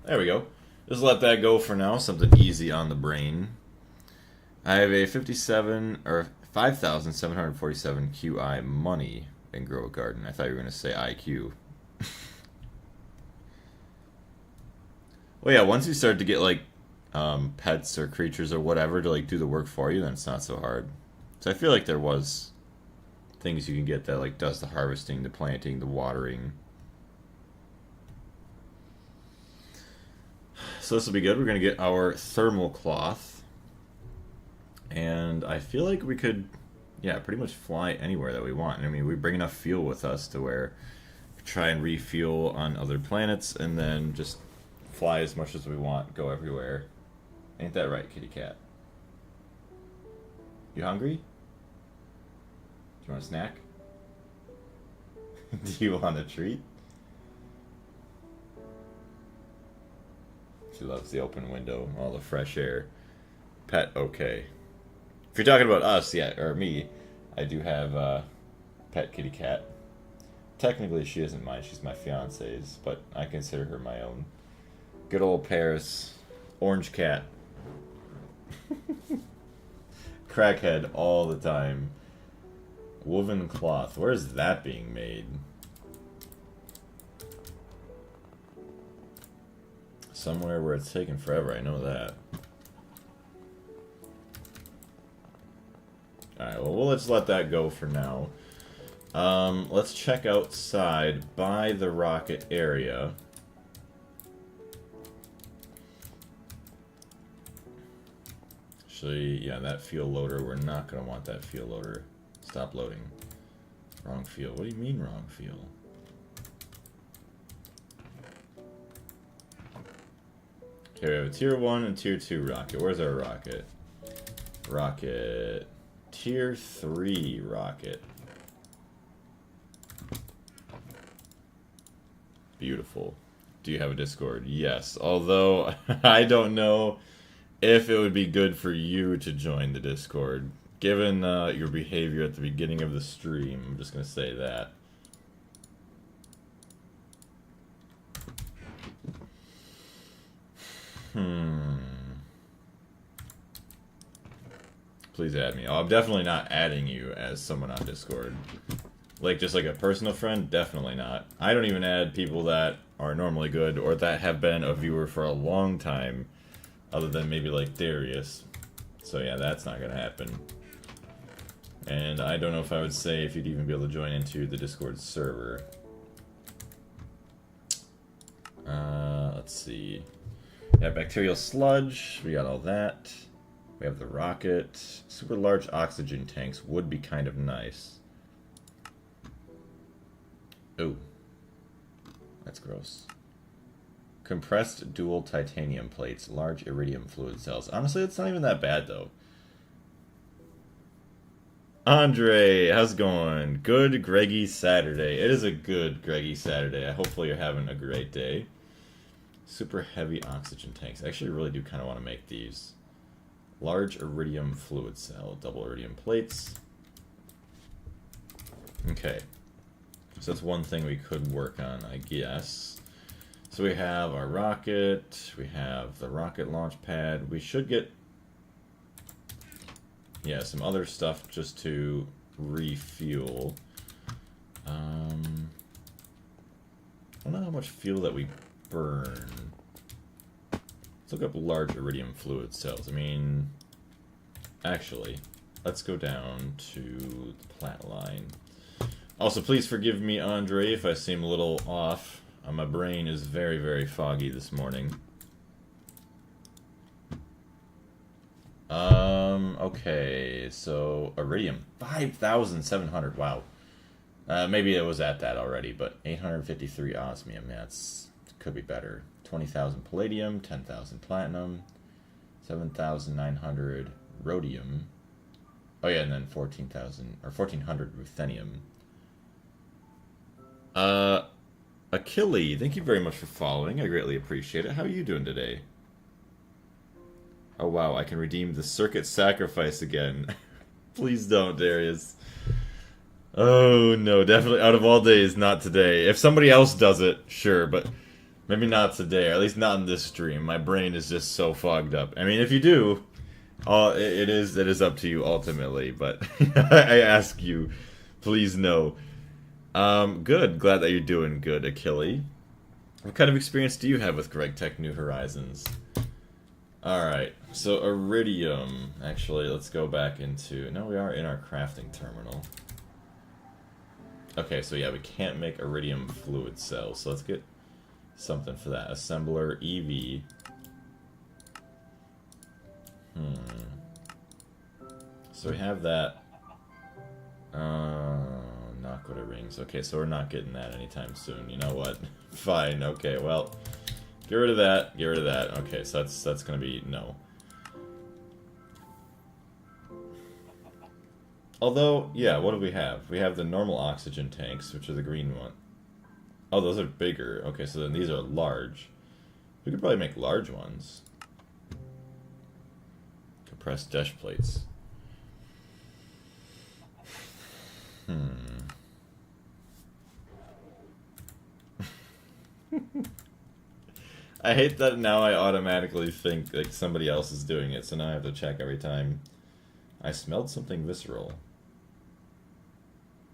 There we go. Just let that go for now. Something easy on the brain. I have a 5,747 QI money in Grow a Garden. I thought you were going to say IQ. Well, yeah, once you start to get like pets or creatures or whatever to like do the work for you, then it's not so hard. So I feel like there was things you can get that like does the harvesting, the planting, the watering. So this will be good. We're going to get our thermal cloth. And I feel like we could, yeah, pretty much fly anywhere that we want. I mean, we bring enough fuel with us to where we try and refuel on other planets and then just fly as much as we want, go everywhere. Ain't that right, kitty cat? You hungry? Do you want a snack? Do you want a treat? She loves the open window, all the fresh air. Pet, okay. If you're talking about us, yeah, or me, I do have a pet kitty cat. Technically, she isn't mine, she's my fiance's, but I consider her my own. Good old Paris. Orange cat. Crackhead all the time. Woven cloth. Where is that being made? Somewhere where it's taken forever, I know that. Alright, well, let's let that go for now. Let's check outside by the rocket area. Actually, yeah, that fuel loader, we're not going to want that fuel loader. Stop loading. Wrong fuel. What do you mean wrong fuel? Okay, we have a tier 1 and tier 2 rocket. Where's our rocket? Rocket. Tier 3 rocket. Beautiful. Do you have a Discord? Yes. Although, I don't know if it would be good for you to join the Discord. Given your behavior at the beginning of the stream, I'm just going to say that. Please add me. Oh, I'm definitely not adding you as someone on Discord. Like, just like a personal friend? Definitely not. I don't even add people that are normally good or that have been a viewer for a long time, other than maybe like Darius. So yeah, that's not going to happen. And I don't know if I would say if you'd even be able to join into the Discord server. Let's see. Yeah, bacterial sludge. We got all that. We have the rocket. Super large oxygen tanks would be kind of nice. Oh. That's gross. Compressed dual titanium plates. Large iridium fluid cells. Honestly, it's not even that bad, though. Andre, how's it going? Good Greggy Saturday. It is a good Greggy Saturday. Hopefully you're having a great day. Super heavy oxygen tanks. I actually really do kind of want to make these. Large iridium fluid cell. Double iridium plates. Okay. So that's one thing we could work on, I guess. So we have our rocket. We have the rocket launch pad. We should get... yeah, some other stuff just to refuel. I don't know how much fuel that we burn. Let's look up large iridium fluid cells. I mean, actually, let's go down to the plat line. Also, please forgive me, Andre, if I seem a little off. My brain is very, very foggy this morning. Okay, so iridium, 5,700, wow. Maybe it was at that already, but 853 osmium, that's, could be better. 20,000 palladium, 10,000 platinum, 7,900 rhodium. Oh yeah, and then 14,000, or 1,400 ruthenium. Achille, thank you very much for following, I greatly appreciate it. How are you doing today? Oh wow, I can redeem the circuit sacrifice again. Please don't, Darius. Oh no, definitely out of all days, not today. If somebody else does it, sure, but maybe not today, or at least not in this stream. My brain is just so fogged up. I mean, if you do, it is up to you ultimately, but I ask you, please no. Good. Glad that you're doing good, Achille. What kind of experience do you have with Greg Tech New Horizons? Alright, so iridium. Actually, let's go back into... no, we are in our crafting terminal. Okay, so yeah, we can't make iridium fluid cells, so let's get something for that. Assembler, EV. So we have that. Nakoda rings. Okay, so we're not getting that anytime soon. You know what? Fine, okay, well... get rid of that, get rid of that. Okay, so that's gonna be no. Although, yeah, what do we have? We have the normal oxygen tanks, which are the green one. Oh, those are bigger. Okay, so then these are large. We could probably make large ones. Compressed dash plates. I hate that now I automatically think like somebody else is doing it, so now I have to check every time. I smelled something visceral.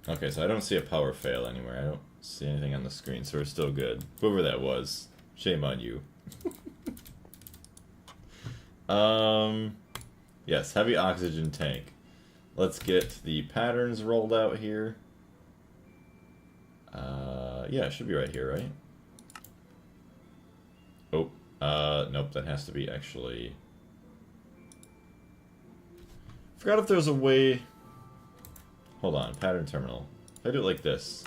Okay, so I don't see a power fail anywhere. I don't see anything on the screen, so we're still good. Whoever that was, shame on you. Yes, heavy oxygen tank. Let's get the patterns rolled out here. Yeah, it should be right here, right? Oh, nope, that has to be actually... Forgot if there's a way... Hold on, pattern terminal. If I do it like this...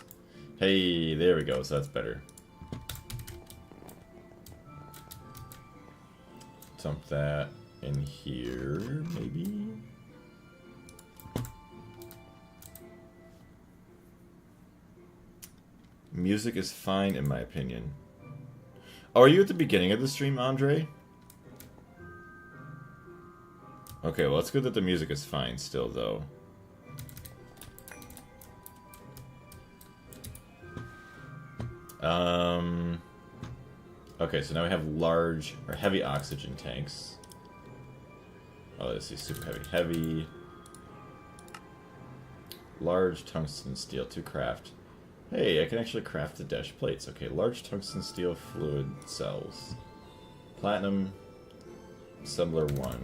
Hey, there we go, so that's better. Dump that in here, maybe? Music is fine, in my opinion. Oh, are you at the beginning of the stream, Andre? Okay, well, it's good that the music is fine still, though. Okay, so now we have large, or heavy oxygen tanks. Oh, this is super heavy. Heavy. Large tungsten steel to craft. Hey, I can actually craft the dash plates. Okay, large tungsten steel fluid cells. Platinum assembler 1.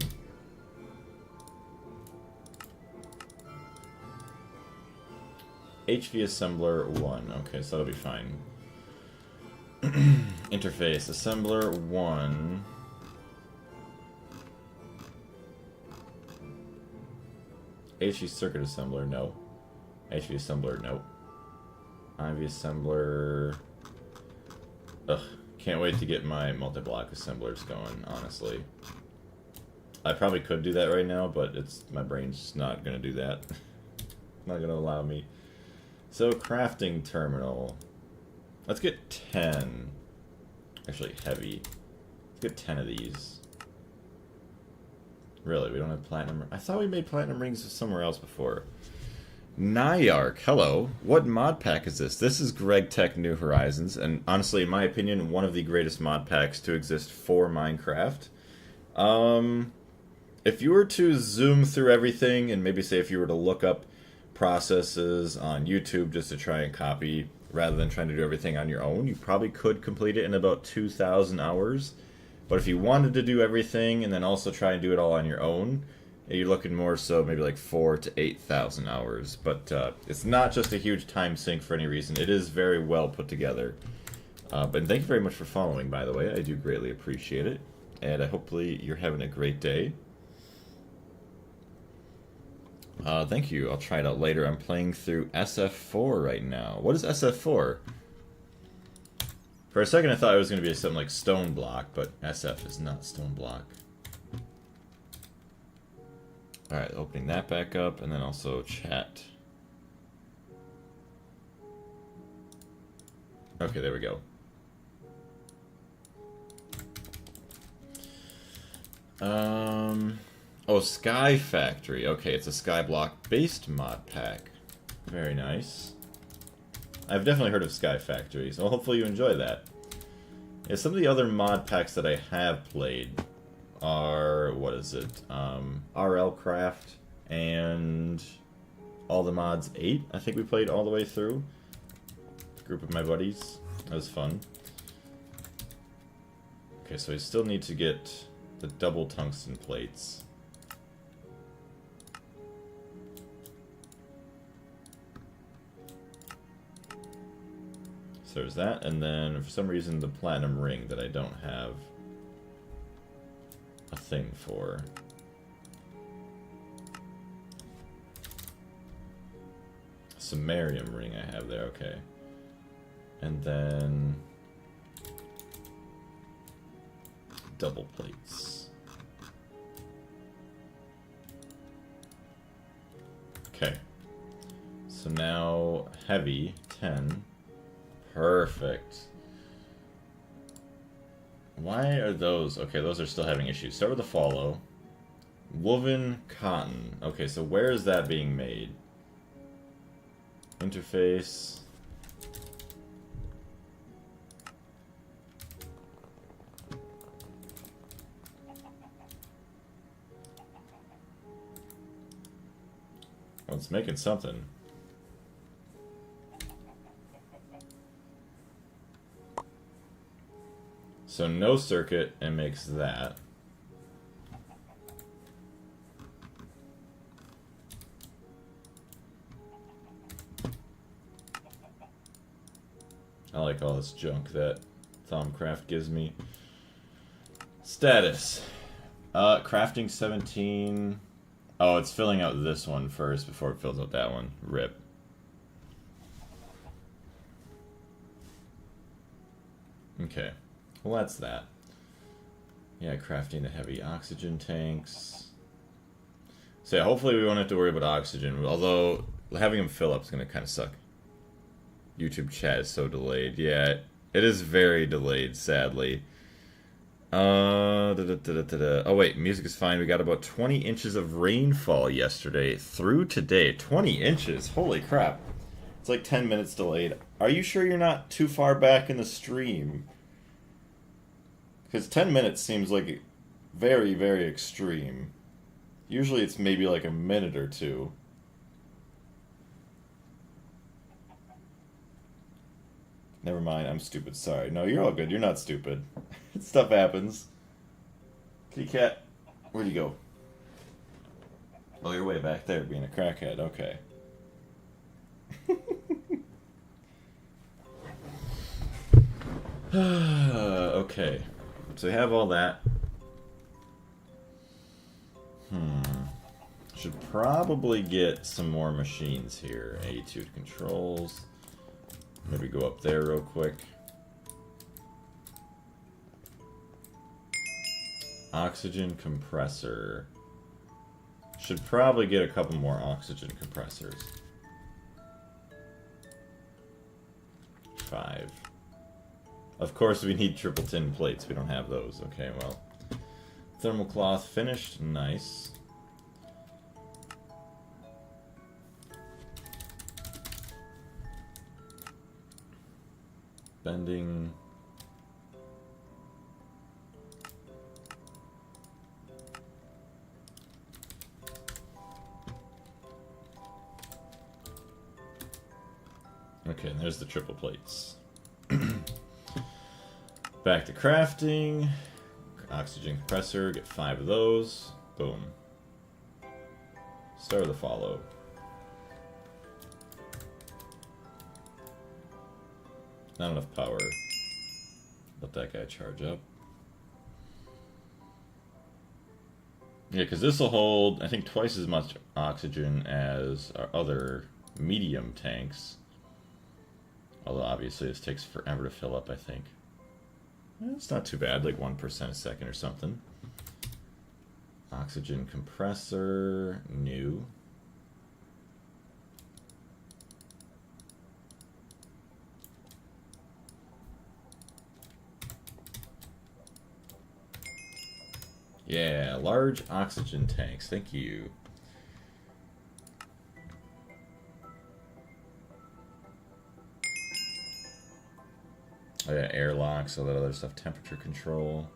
HV assembler 1. Okay, so that'll be fine. Interface assembler 1. HV circuit assembler, no. HV assembler, no. IV assembler. Ugh, can't wait to get my multi-block assemblers going, honestly. I probably could do that right now, but my brain's just not gonna do that. Not gonna allow me. So, crafting terminal. Let's get 10. Actually, heavy. Let's get 10 of these. Really, we don't have platinum? I thought we made platinum rings somewhere else before. Nyark, hello. What mod pack is this? This is Greg Tech New Horizons, and honestly, in my opinion, one of the greatest mod packs to exist for Minecraft. If you were to zoom through everything, and maybe say if you were to look up processes on YouTube just to try and copy, rather than trying to do everything on your own, you probably could complete it in about 2,000 hours. But if you wanted to do everything and then also try and do it all on your own, you're looking more so maybe like 4,000 to 8,000 hours. But it's not just a huge time sink for any reason. It is very well put together. But thank you very much for following, by the way. I do greatly appreciate it. And hopefully you're having a great day. Thank you. I'll try it out later. I'm playing through SF4 right now. What is SF4? For a second I thought it was going to be something like Stone Block, but SF is not Stone Block. Alright, opening that back up, and then also chat. Okay, there we go. Oh, Sky Factory. Okay, it's a Skyblock-based mod pack. Very nice. I've definitely heard of Sky Factory, so hopefully you enjoy that. Yeah, some of the other mod packs that I have played are, what is it, RL Craft and All the Mods 8. I think we played all the way through. A group of my buddies. That was fun. Okay, so I still need to get the double tungsten plates. So there's that, and then for some reason the platinum ring that I don't have a thing for. Samarium ring I have there, okay. And then double plates. Okay. So now heavy, 10. Perfect. Why are those? Okay, those are still having issues. Start with the follow. Woven cotton. Okay, so where is that being made? Interface. Well, it's making something. So no circuit, and makes that. I like all this junk that Thaumcraft gives me. Status. Crafting 17. Oh, it's filling out this one first before it fills out that one. RIP. Okay. Well, that's that. Yeah, crafting the heavy oxygen tanks. So yeah, hopefully we won't have to worry about oxygen. Although, having them fill up is going to kind of suck. YouTube chat is so delayed. Yeah, it is very delayed, sadly. Oh wait, music is fine. We got about 20 inches of rainfall yesterday through today. 20 inches? Holy crap. It's like 10 minutes delayed. Are you sure you're not too far back in the stream? Because 10 minutes seems like very, very extreme. Usually it's maybe like a minute or two. Never mind, I'm stupid, sorry. No, you're all good, you're not stupid. Stuff happens. Kitty cat, where'd you go? Oh, you're way back there being a crackhead, okay. Okay, so we have all that. Should probably get some more machines here. A2 controls. Maybe go up there real quick. Oxygen compressor. Should probably get a couple more oxygen compressors. 5. Of course we need triple tin plates. We don't have those. Okay, well. Thermal cloth finished. Nice. Bending. Okay, and there's the triple plates. Back to crafting. Oxygen compressor, get 5 of those. Boom. Start the follow. Not enough power. Let that guy charge up. Yeah, because this will hold, I think, twice as much oxygen as our other medium tanks. Although, obviously, this takes forever to fill up, I think. It's not too bad, like 1% a second or something. Oxygen compressor, new. Yeah, large oxygen tanks, thank you. Oh yeah, airlocks, all that other stuff, temperature control.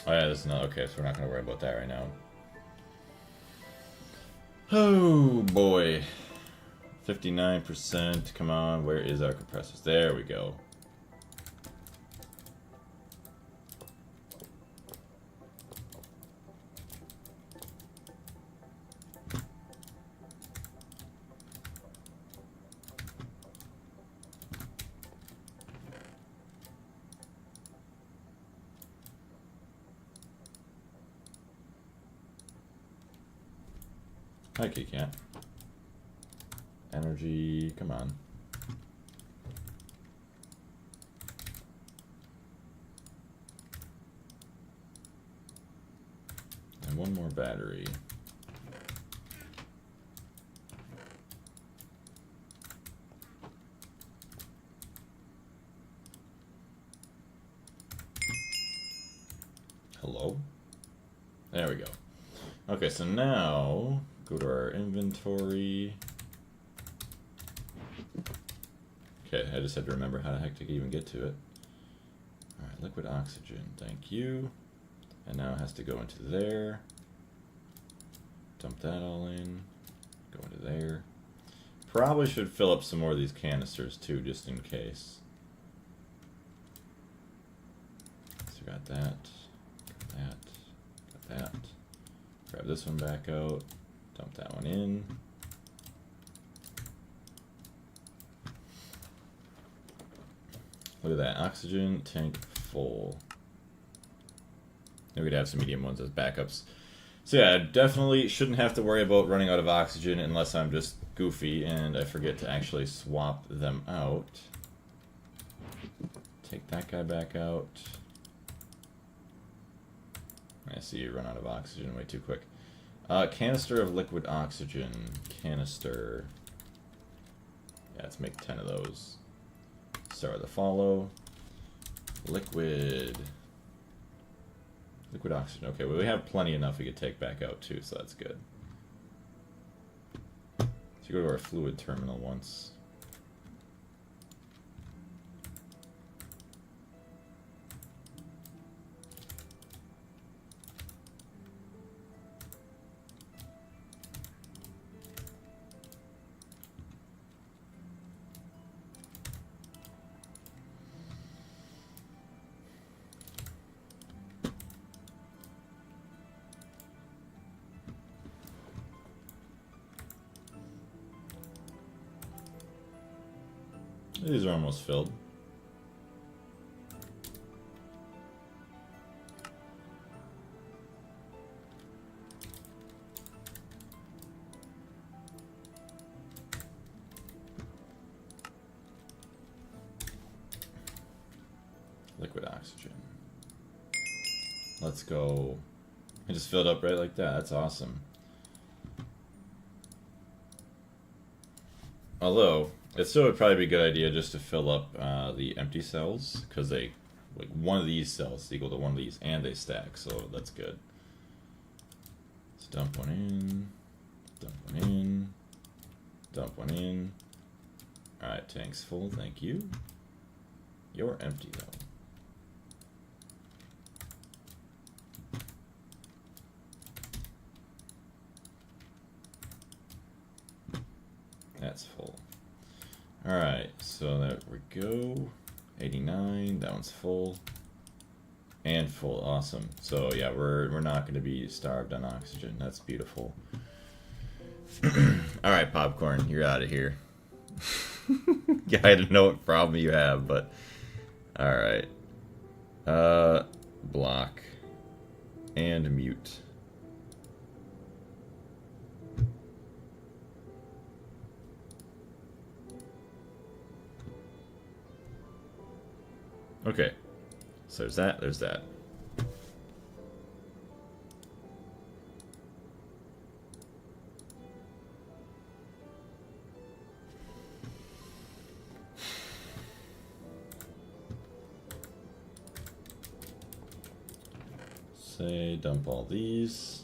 Oh yeah, this is not okay, so we're not going to worry about that right now. Oh boy. 59%, come on, where is our compressors? There we go. Hi, Kitty Cat. Energy, come on. And one more battery. Hello? There we go. Okay, so now go to our inventory. Okay, I just had to remember how the heck to even get to it. Alright, liquid oxygen, thank you. And now it has to go into there. Dump that all in. Go into there. Probably should fill up some more of these canisters too, just in case. So got that, got that, got that. Grab this one back out. Dump that one in. Look at that, oxygen tank full. Maybe we'd have some medium ones as backups. So yeah, I definitely shouldn't have to worry about running out of oxygen unless I'm just goofy and I forget to actually swap them out. Take that guy back out. I see you run out of oxygen way too quick. Canister of liquid oxygen. Canister. Yeah, let's make 10 of those. Start with a follow. Liquid. Liquid oxygen. Okay, well, we have plenty enough we could take back out too, so that's good. So go to our fluid terminal once. These are almost filled. Liquid oxygen. Let's go. I just filled up right like that. That's awesome. Although, it still would probably be a good idea just to fill up the empty cells, because they, like, one of these cells is equal to one of these, and they stack, so that's good. Let's dump one in, dump one in, dump one in. Alright, tank's full, thank you. You're empty, though. That's full. Alright, so there we go. 89, that one's full. And full, awesome. So yeah, we're not gonna be starved on oxygen. That's beautiful. Alright, Popcorn, you're out of here. Yeah, I don't know what problem you have, but alright. Block. And mute. Okay, so there's that, there's that. Say dump all these.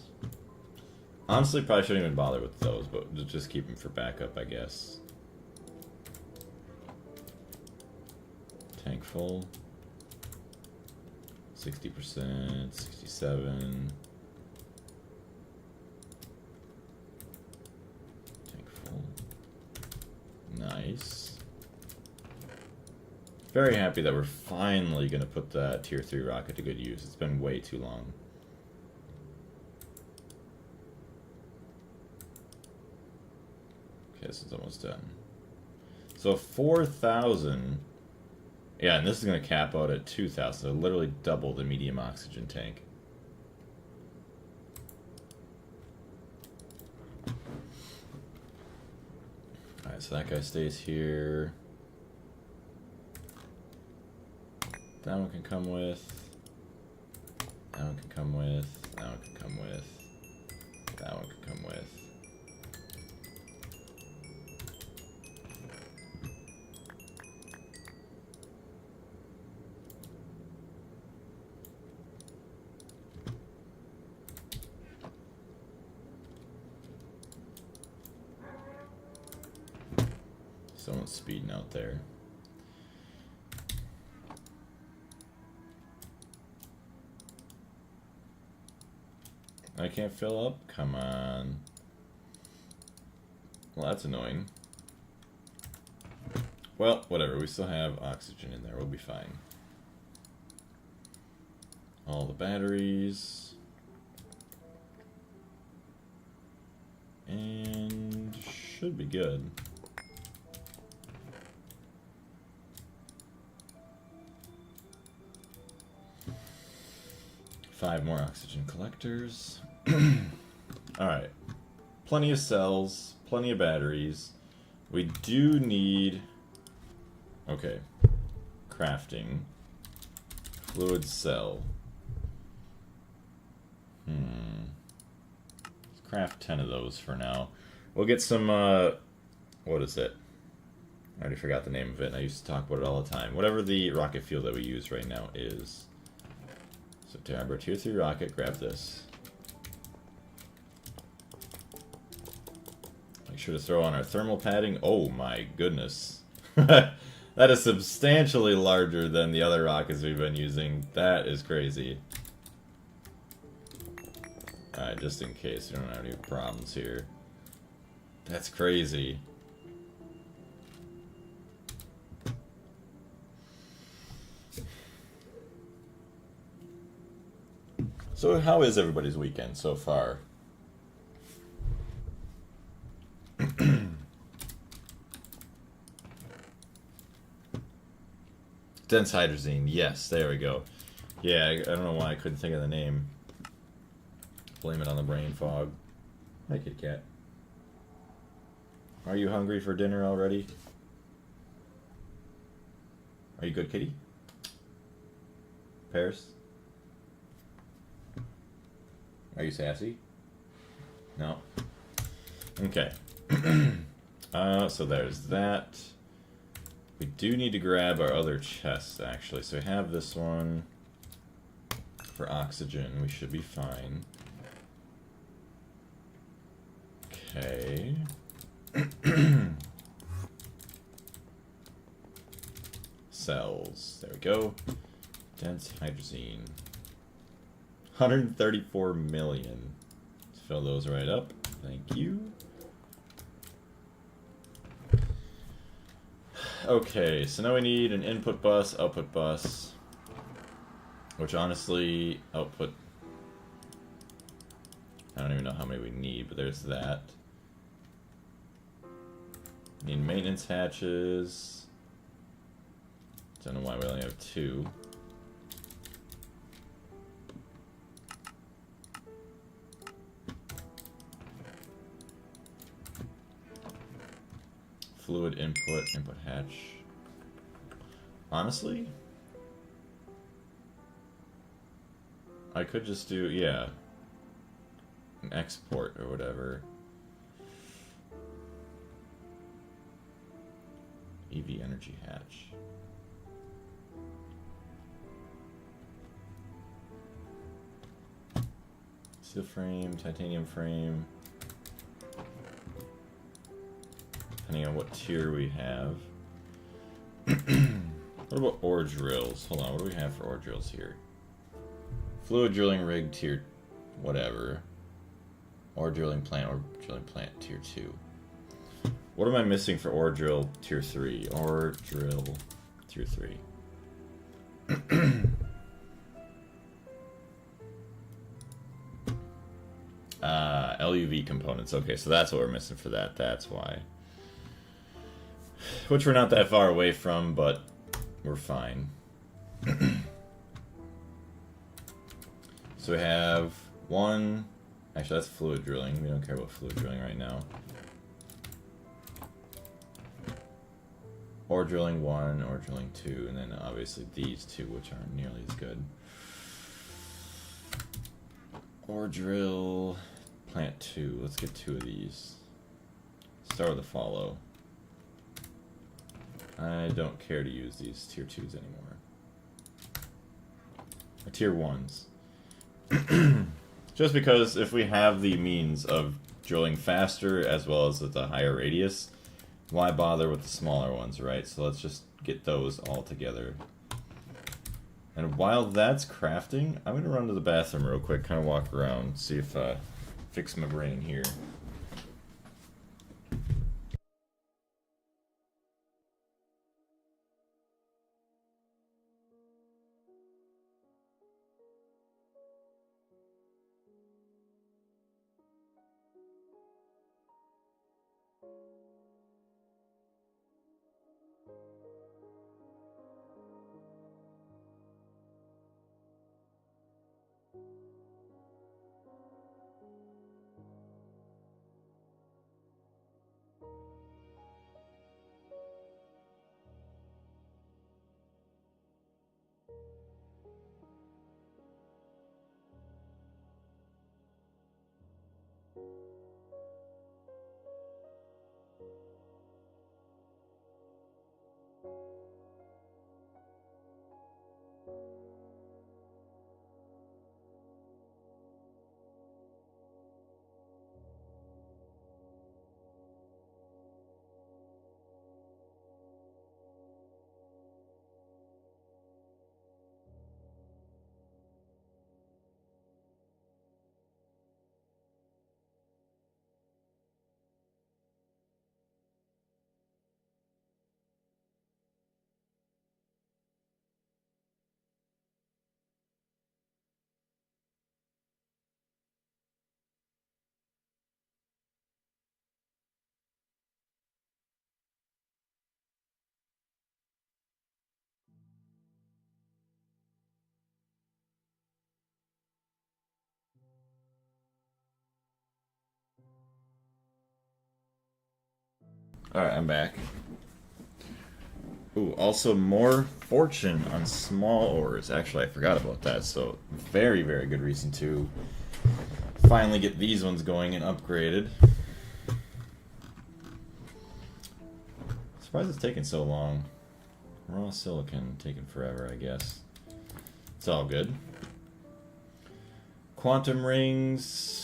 Honestly, probably shouldn't even bother with those, but just keep them for backup, I guess. Tank full. 60%, 67. Tank full. Nice. Very happy that we're finally going to put that tier 3 rocket to good use. It's been way too long. Okay, this is almost done. So 4,000. Yeah, and this is going to cap out at 2,000, so literally double the medium oxygen tank. Alright, so that guy stays here. That one can come with. That one can come with. That one can come with. That one can come with. Someone's speeding out there. I can't fill up? Come on. Well, that's annoying. Well, whatever. We still have oxygen in there. We'll be fine. All the batteries. And should be good. Five more oxygen collectors. Alright. Plenty of cells, plenty of batteries. We do need... Okay. Crafting. Fluid cell. Let's craft 10 of those for now. We'll get some, what is it? I already forgot the name of it, and I used to talk about it all the time. Whatever the rocket fuel that we use right now is. So, Tabber, Tier 3 rocket, grab this. Make sure to throw on our thermal padding. Oh my goodness. That is substantially larger than the other rockets we've been using. That is crazy. Alright, just in case we don't have any problems here. That's crazy. So how is everybody's weekend so far? Dense hydrazine, yes, there we go. Yeah, I don't know why I couldn't think of the name. Blame it on the brain fog. Hi, Kit Kat. Are you hungry for dinner already? Are you good, kitty? Paris? Are you sassy? No? Okay. So there's that. We do need to grab our other chests, actually. So we have this one for oxygen. We should be fine. Okay. Cells. There we go. Dense hydrazine. 134 million. Let's fill those right up. Thank you. Okay, so now we need an input bus, output bus. Which honestly, output... I don't even know how many we need, but there's that. Need maintenance hatches. Don't know why we only have 2. Fluid input hatch. Honestly, I could just do, yeah, an export or whatever. EV energy hatch. Steel frame, titanium frame. Depending on what tier we have. What about ore drills? Hold on, what do we have for ore drills here? Fluid drilling rig tier whatever. Ore drilling plant tier 2. What am I missing for ore drill tier 3? Ore drill tier 3. LUV components. Okay, so that's what we're missing for that. That's why. Which we're not that far away from, but we're fine. So we have one... Actually, that's fluid drilling. We don't care about fluid drilling right now. Ore drilling 1, ore drilling 2, and then obviously these 2, which aren't nearly as good. Ore drill... Plant 2. Let's get 2 of these. Start with a follow. I don't care to use these tier 2s anymore. Or tier 1s. Just because if we have the means of drilling faster as well as with a higher radius, why bother with the smaller ones, right? So let's just get those all together. And while that's crafting, I'm gonna run to the bathroom real quick, kind of walk around, see if fix my brain here. Alright, I'm back. Ooh, also more fortune on small ores. Actually, I forgot about that, so very, very good reason to finally get these ones going and upgraded. Surprised it's taking so long. Raw silicon taking forever, I guess. It's all good. Quantum rings.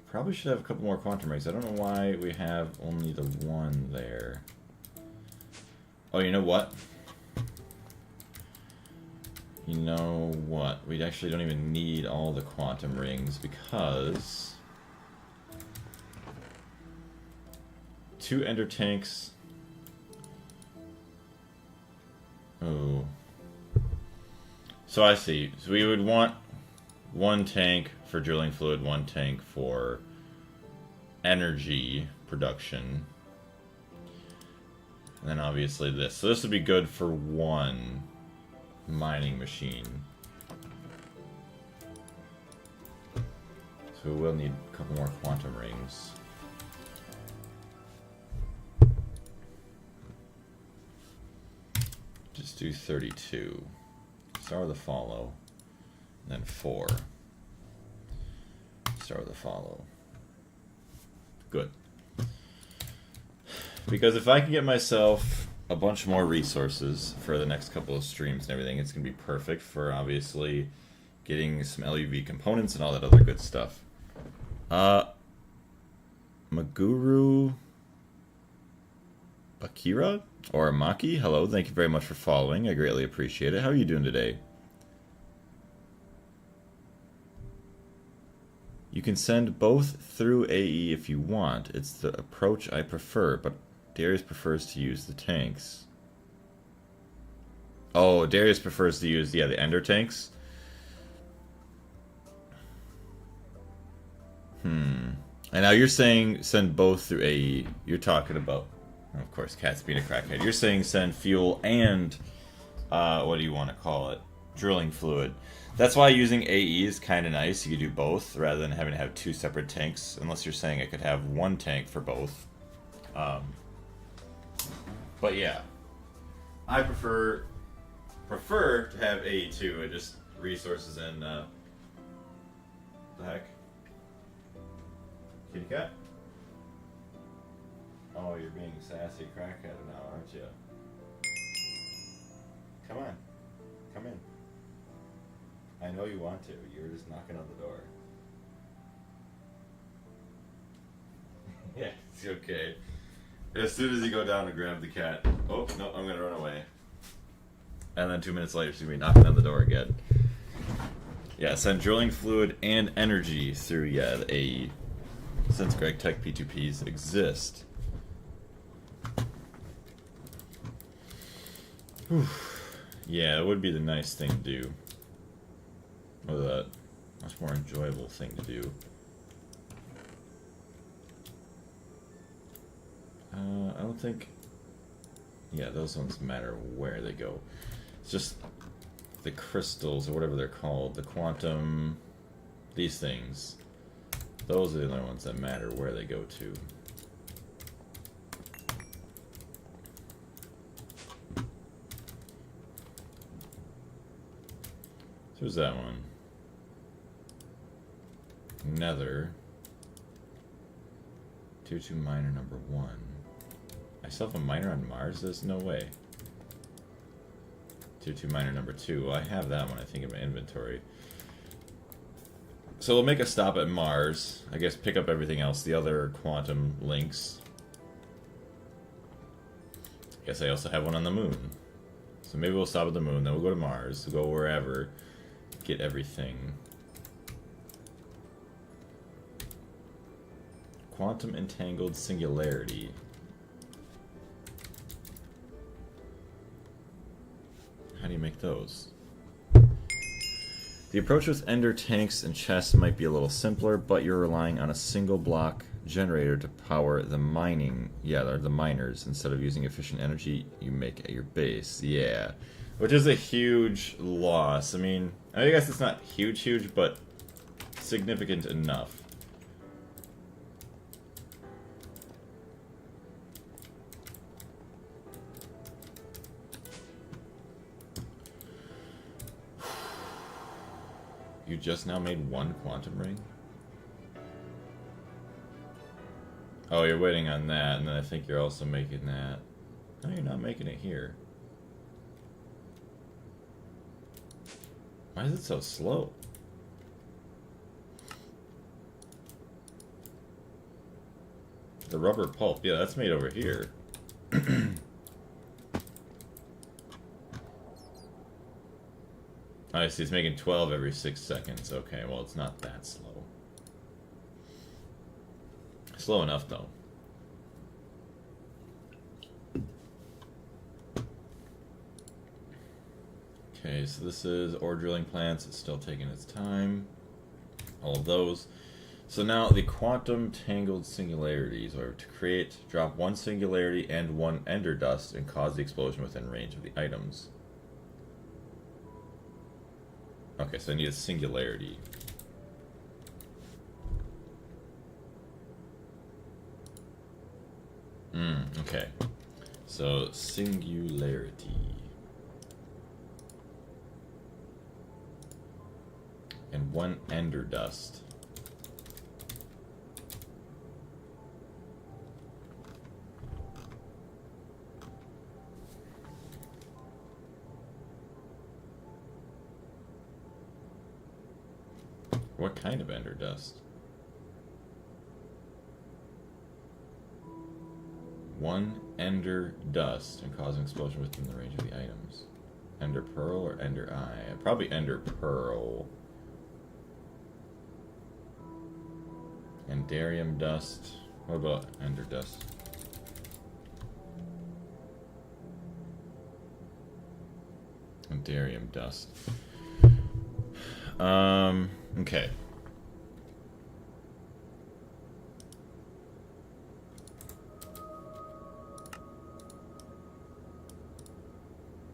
Probably should have a couple more quantum rings. I don't know why we have only the one there. Oh, you know what? You know what? We actually don't even need all the quantum rings because 2 ender tanks. Oh. So I see. So we would want 1 tank for drilling fluid, 1 tank for energy production. And then obviously this. So this would be good for 1 mining machine. So we will need a couple more quantum rings. Just do 32. Start with a follow. And then 4. Start with a follow. Good. Because if I can get myself a bunch more resources for the next couple of streams and everything, it's going to be perfect for obviously getting some LUV components and all that other good stuff. Maguru Akira or Maki, hello, thank you very much for following. I greatly appreciate it. How are you doing today? You can send both through AE if you want. It's the approach I prefer, but Darius prefers to use the tanks. Oh, Darius prefers to use, yeah, the ender tanks. And now you're saying send both through AE. You're talking about, of course, Cat's being a crackhead. You're saying send fuel and, what do you want to call it? Drilling fluid. That's why using AE is kind of nice. You could do both rather than having to have 2 separate tanks. Unless you're saying I could have 1 tank for both. But yeah, I prefer to have AE too. And just resources and the heck, kitty cat. Oh, you're being sassy crackhead now, aren't you? Come on, come in. I know you want to. You were just knocking on the door. Yeah, it's okay. As soon as you go down to grab the cat. Oh, no, I'm gonna run away. And then 2 minutes later, she's gonna be knocking on the door again. Yeah, send drilling fluid and energy through, yeah, the AE. Since Greg Tech P2Ps exist. Whew. Yeah, it would be the nice thing to do. Or the much more enjoyable thing to do. I don't think... Yeah, those ones matter where they go. It's just the crystals, or whatever they're called, the quantum... These things. Those are the only ones that matter where they go to. So who's that one? Nether. 2-2 miner number 1. I still have a miner on Mars? There's no way. 2-2 miner number 2. Well, I have that one, I think, in my inventory. So we'll make a stop at Mars. I guess pick up everything else, the other quantum links. Guess I also have one on the moon. So maybe we'll stop at the moon, then we'll go to Mars, we'll go wherever, get everything. Quantum entangled singularity. How do you make those? The approach with ender tanks and chests might be a little simpler, but you're relying on a single block generator to power the mining, or the miners, instead of using efficient energy you make at your base. Yeah. Which is a huge loss. I mean, I guess it's not huge, but significant enough. You just now made one quantum ring? Oh, you're waiting on that, and then I think you're also making that. No, you're not making it here. Why is it so slow? The rubber pulp, yeah, that's made over here. I see, it's making 12 every 6 seconds. Okay, well, it's not that slow. Slow enough, though. Okay, so this is ore drilling plants. It's still taking its time. All of those. So now the quantum tangled singularities are to create, drop one singularity and one ender dust and cause the explosion within range of the items. Okay, so I need a singularity. Okay. So, singularity. And one ender dust. What kind of ender dust? One ender dust and cause an explosion within the range of the items. Ender pearl or ender eye? Probably ender pearl. Enderium dust. What about ender dust? Enderium dust. Okay.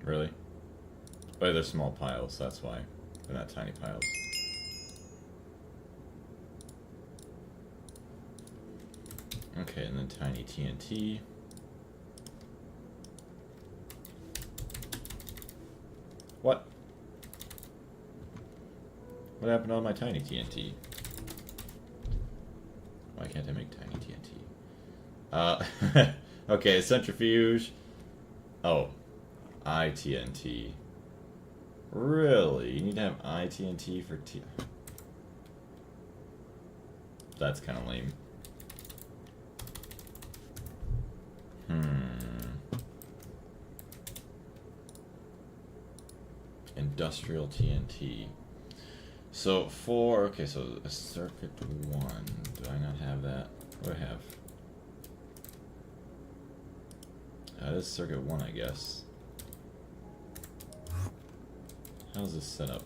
Really? Oh, they're small piles, that's why. They're not tiny piles. Okay, and then tiny TNT. What? What happened to all my tiny TNT? Why can't I make tiny TNT? Okay, centrifuge. Oh, ITNT. Really? You need to have ITNT for T... That's kind of lame. industrial TNT. So for, okay, so a circuit 1, do I not have that? What do I have? That is circuit 1, I guess. How's this set up?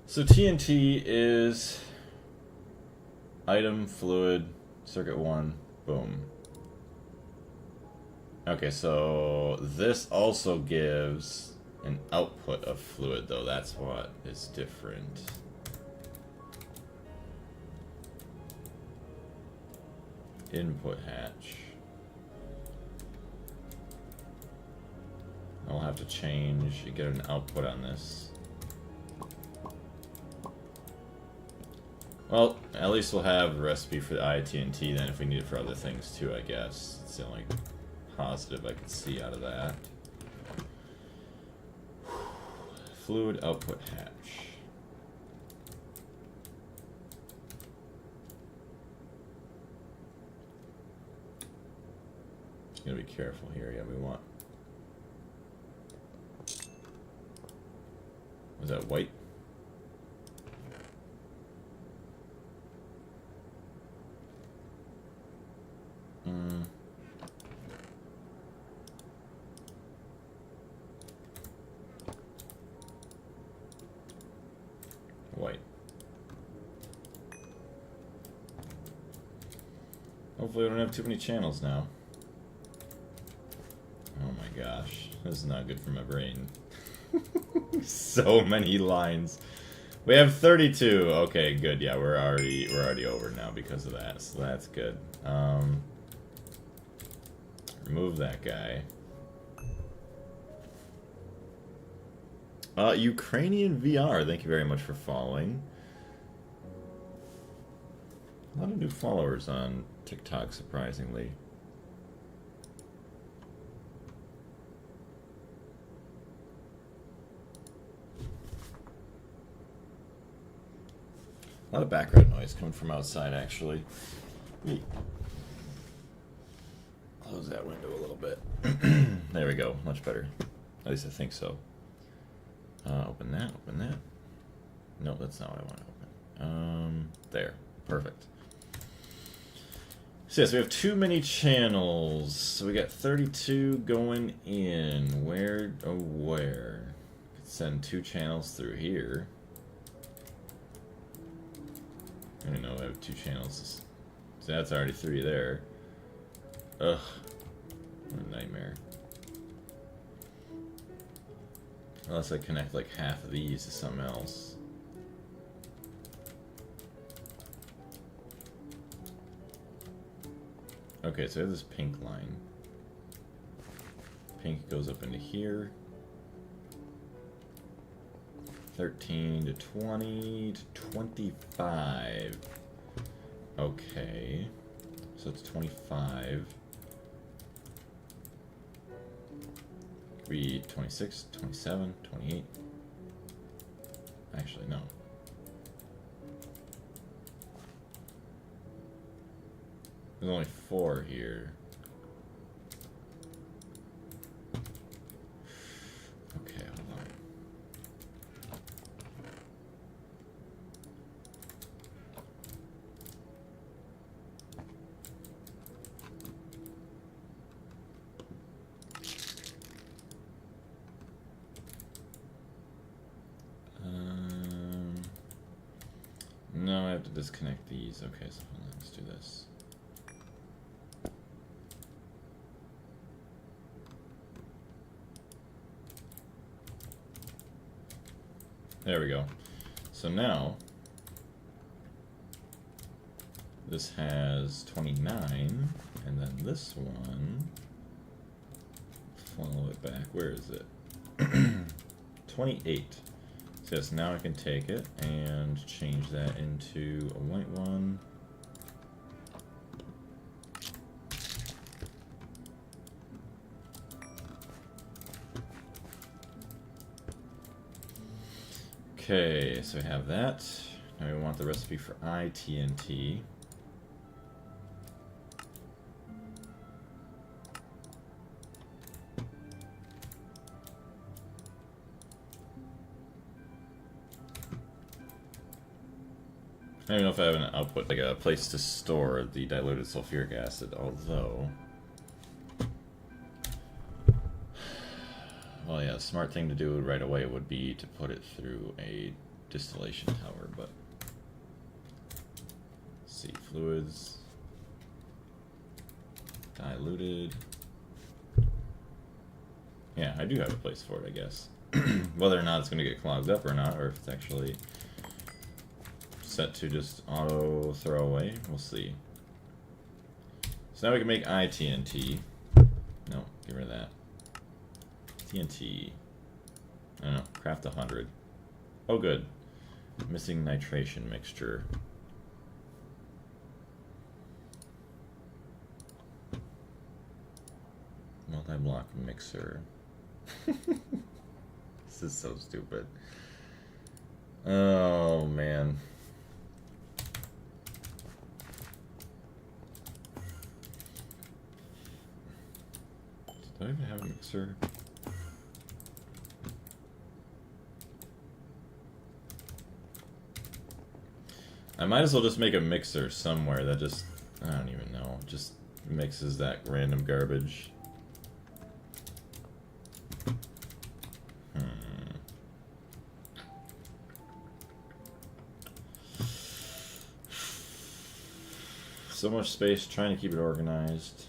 So TNT is item, fluid, circuit 1, boom. Okay, so this also gives an output of fluid, though. That's what is different. Input hatch. I'll have to change, get an output on this. Well, at least we'll have a recipe for the ITNT then if we need it for other things too, I guess. It's the only positive I can see out of that. Fluid output hatch. Gotta be careful here. Yeah, we want. Was that white? White. Hopefully we don't have too many channels now. Oh my gosh, this is not good for my brain. So many lines. We have 32. Okay, good. Yeah, we're already over now because of that. So that's good. Remove that guy. Ukrainian VR, thank you very much for following. A lot of new followers on TikTok, surprisingly. A lot of background noise coming from outside, actually. Close that window a little bit. There we go, much better. At least I think so. Open that, open that. No, that's not what I want to open. There, perfect. So yes, we have too many channels. So we got 32 going in. Where, oh where? Could send 2 channels through here. I don't know, I have 2 channels. So that's already 3 there. Ugh, what a nightmare. Unless I connect like half of these to something else. Okay, so I have this pink line. Pink goes up into here. 13 to 20 to 25. Okay. So it's 25. Could be 26, 27, 28. Actually, no. There's only 4 here. Okay, hold on. No, I have to disconnect these. Okay, so hold on, let's do this. There we go. So now, this has 29, and then this one, follow it back, where is it? 28. So yes, now I can take it and change that into a white one. Okay, so we have that. Now we want the recipe for ITNT. I don't know if I have an output, like a place to store the diluted sulfuric acid, although... Well, yeah, the smart thing to do right away would be to put it through a distillation tower, but... Let's see, fluids... Diluted... Yeah, I do have a place for it, I guess. Whether or not it's going to get clogged up or not, or if it's actually set to just auto throw away, we'll see. So now we can make iTNT. No, get rid of that. TNT. I don't know, craft 100. Oh, good. Missing nitration mixture. Multi-block mixer. This is so stupid. Oh, man. Do I even have a mixer? I might as well just make a mixer somewhere that just, I don't even know, just mixes that random garbage. So much space trying to keep it organized.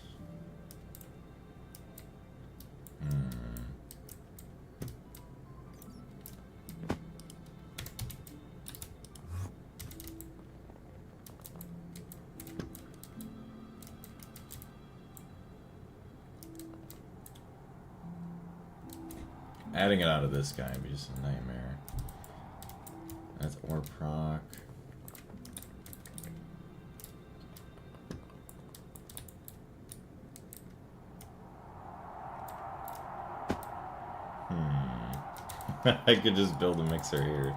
Adding it out of this guy would be just a nightmare. That's ore proc. I could just build a mixer here.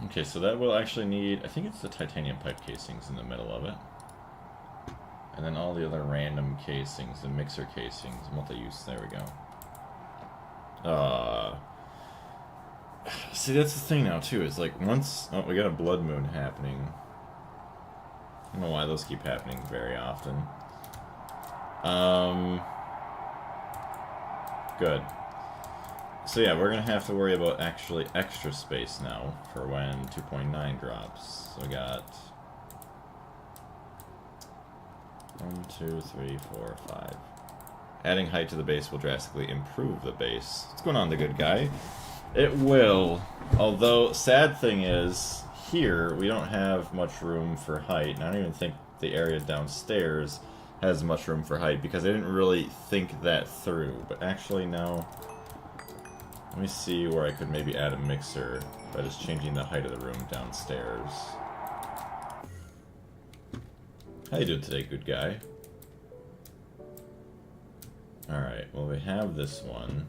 Okay, so that will actually need, I think it's the titanium pipe casings in the middle of it. And then all the other random casings, the mixer casings, multi-use, there we go. See, that's the thing now, too, is like once, oh, we got a blood moon happening. I don't know why those keep happening very often. Good. So yeah, we're gonna have to worry about actually extra space now for when 2.9 drops. So we got 1, 2, 3, 4, 5. Adding height to the base will drastically improve the base. What's going on, the good guy? It will. Although, sad thing is, here we don't have much room for height. And I don't even think the area downstairs has much room for height because I didn't really think that through. But actually, no. Let me see where I could maybe add a mixer by just changing the height of the room downstairs. How you doing today, good guy? Alright, well we have this one.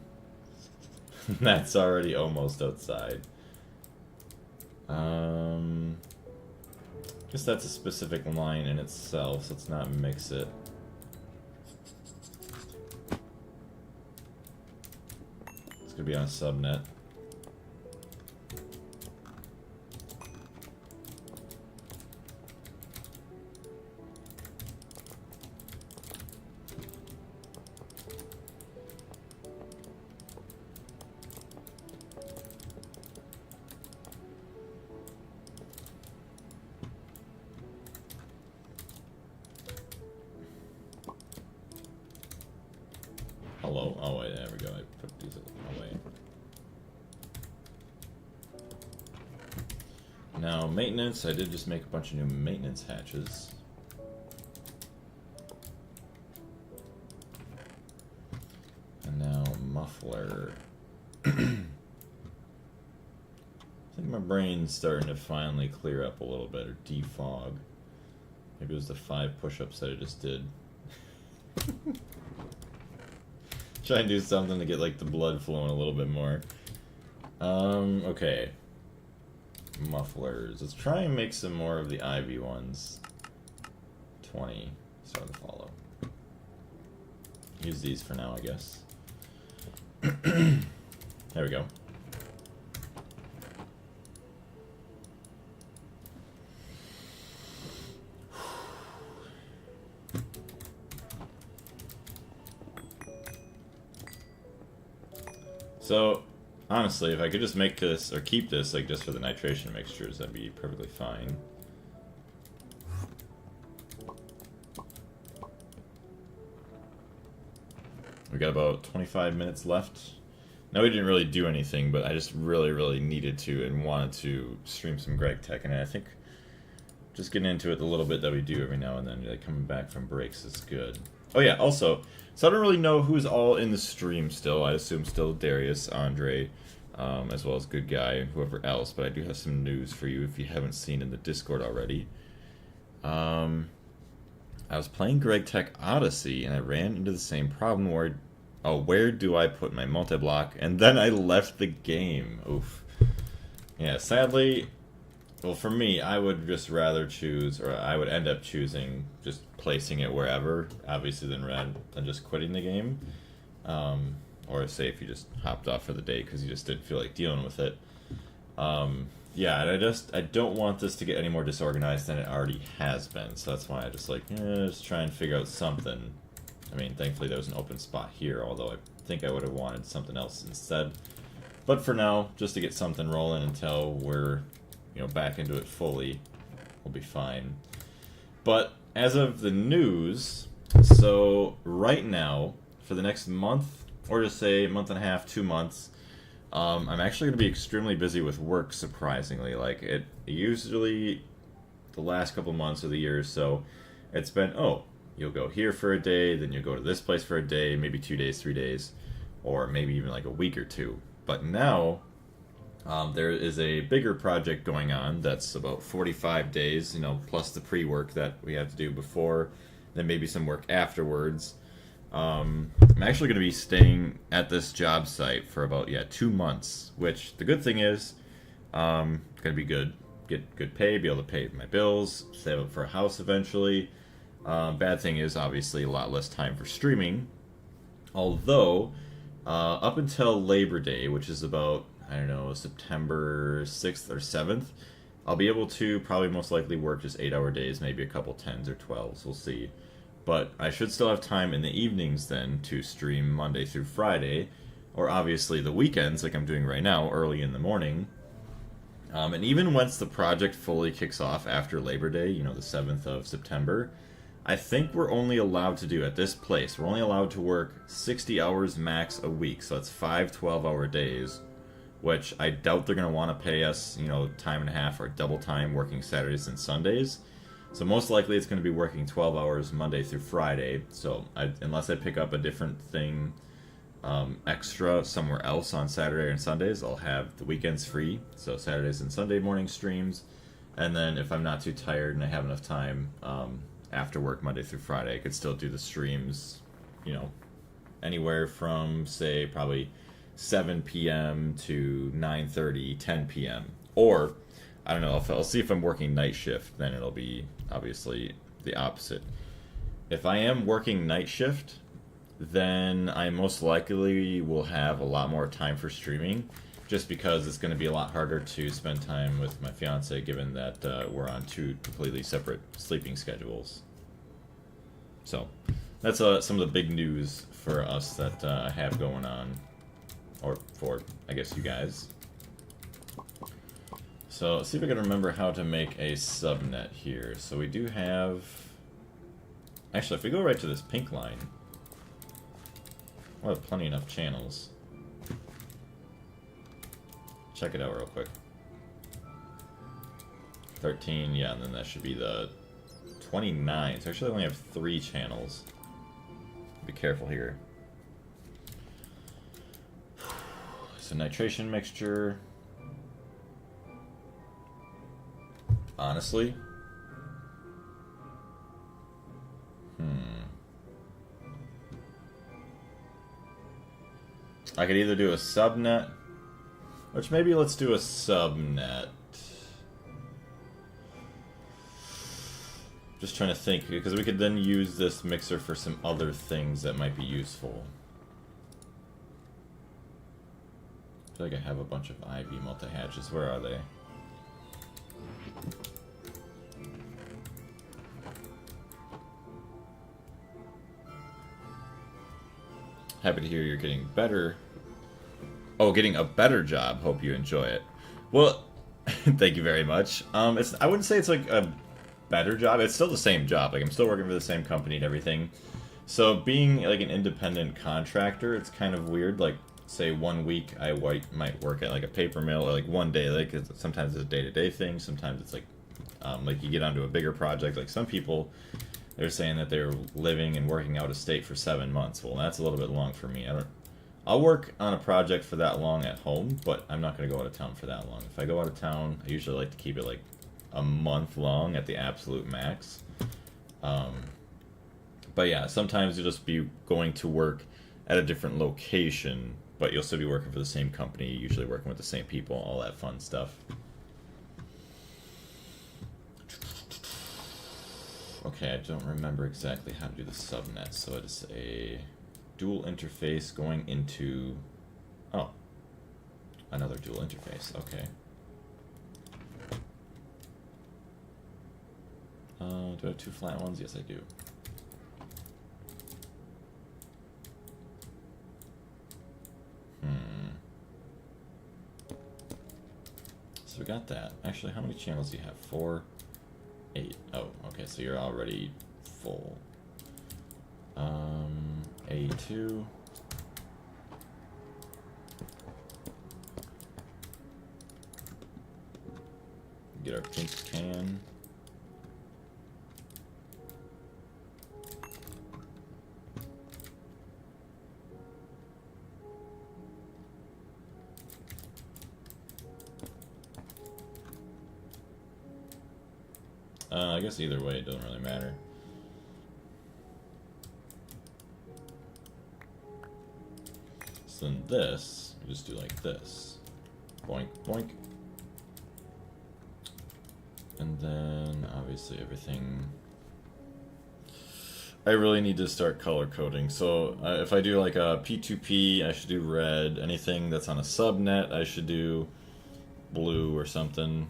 That's already almost outside. Guess that's a specific line in itself, so let's not mix it. It's gonna be on a subnet. Hello? Oh wait, there we go. I put these away. Now, maintenance. I did just make a bunch of new maintenance hatches. And now, muffler. I think my brain's starting to finally clear up a little bit, or defog. Maybe it was the 5 push-ups that I just did. Try and do something to get like the blood flowing a little bit more. Okay. Mufflers. Let's try and make some more of the Ivy ones. 20. Start to follow. use these for now, I guess. There we go. So, honestly, if I could just make this, or keep this, like, just for the nitration mixtures, that'd be perfectly fine. We got about 25 minutes left. Now, we didn't really do anything, but I just really needed to and wanted to stream some Greg Tech, and I think just getting into it a little bit that we do every now and then, like, coming back from breaks is good. Oh yeah, also, so I don't really know who's all in the stream still. I assume still Darius, Andre, as well as Good Guy, and whoever else, but I do have some news for you if you haven't seen in the Discord already. I was playing Greg Tech Odyssey, and I ran into the same problem where, oh, where do I put my multi-block? And then I left the game. Oof. Yeah, sadly, well, for me, I would just rather choose, or I would end up choosing just placing it wherever, obviously, than just quitting the game. Or say if you just hopped off for the day because you just didn't feel like dealing with it. Yeah, and I don't want this to get any more disorganized than it already has been, so that's why I just like, just try and figure out something. I mean, thankfully there was an open spot here, although I think I would have wanted something else instead. But for now, just to get something rolling until we're, you know, back into it fully, we'll be fine. But as of the news, so right now, for the next month, or just say month and a half, 2 months, I'm actually going to be extremely busy with work, surprisingly. Like, it usually, the last couple months of the year or so, it's been, oh, you'll go here for a day, then you'll go to this place for a day, maybe 2 days, 3 days, or maybe even like a week or two. But now, there is a bigger project going on that's about 45 days, you know, plus the pre-work that we have to do before, then maybe some work afterwards. I'm actually going to be staying at this job site for about, 2 months, which the good thing is, going to be good. Get good pay, be able to pay my bills, save up for a house eventually. Bad thing is, obviously, a lot less time for streaming. Although, up until Labor Day, which is about, I don't know, September 6th or 7th, I'll be able to probably most likely work just 8-hour days, maybe a couple 10s or 12s, we'll see. But I should still have time in the evenings then to stream Monday through Friday, or obviously the weekends like I'm doing right now, early in the morning. And even once the project fully kicks off after Labor Day, you know, the 7th of September, I think we're only allowed to do, at this place, we're only allowed to work 60 hours max a week, so that's 5 12-hour days, which I doubt they're going to want to pay us, you know, time and a half or double time working Saturdays and Sundays. So most likely it's going to be working 12 hours Monday through Friday. So unless I pick up a different thing extra somewhere else on Saturday and Sundays, I'll have the weekends free. So Saturdays and Sunday morning streams. And then if I'm not too tired and I have enough time after work Monday through Friday, I could still do the streams, you know, anywhere from, say, probably 7 p.m. to 9:30, 10 p.m. Or, I don't know, I'll see if I'm working night shift, then it'll be obviously the opposite. If I am working night shift, then I most likely will have a lot more time for streaming, just because it's going to be a lot harder to spend time with my fiance, given that we're on 2 completely separate sleeping schedules. So, that's some of the big news for us that I have going on, or for, I guess, you guys. So, let's see if I can remember how to make a subnet here. So we do have... Actually, if we go right to this pink line, we'll have plenty enough channels. Check it out real quick. 13, yeah, and then that should be the 29. So actually I only have 3 channels. Be careful here. So nitration mixture... Honestly, I could either do a subnet, which maybe let's do a subnet. Just trying to think, because we could then use this mixer for some other things that might be useful. I feel like I have a bunch of IV multi-hatches. Where are they? Happy to hear you're getting better. Oh, getting a better job. Hope you enjoy it. Well, thank you very much. I wouldn't say it's like a better job. It's still the same job. Like, I'm still working for the same company and everything. So being like an independent contractor, it's kind of weird. Like, say 1 week I might work at like a paper mill, or like one day. Like, sometimes it's a day-to-day thing. Sometimes it's like you get onto a bigger project. Like some people, they're saying that they're living and working out of state for 7 months. Well, that's a little bit long for me. I'll work on a project for that long at home, but I'm not going to go out of town for that long. If I go out of town, I usually like to keep it like a month long at the absolute max. But yeah, sometimes you'll just be going to work at a different location, but you'll still be working for the same company, usually working with the same people, all that fun stuff. Okay, I don't remember exactly how to do the subnet, so it's a dual interface going into... Oh, another dual interface, okay. Do I have 2 flat ones? Yes, I do. So we got that. Actually, how many channels do you have? 4, 8. Oh, okay, so you're already full. A2. Get our pink can. I guess either way, it doesn't really matter. So then this, we just do like this. Boink, boink. And then, obviously, everything... I really need to start color coding. So, if I do like a P2P, I should do red. Anything that's on a subnet, I should do blue or something.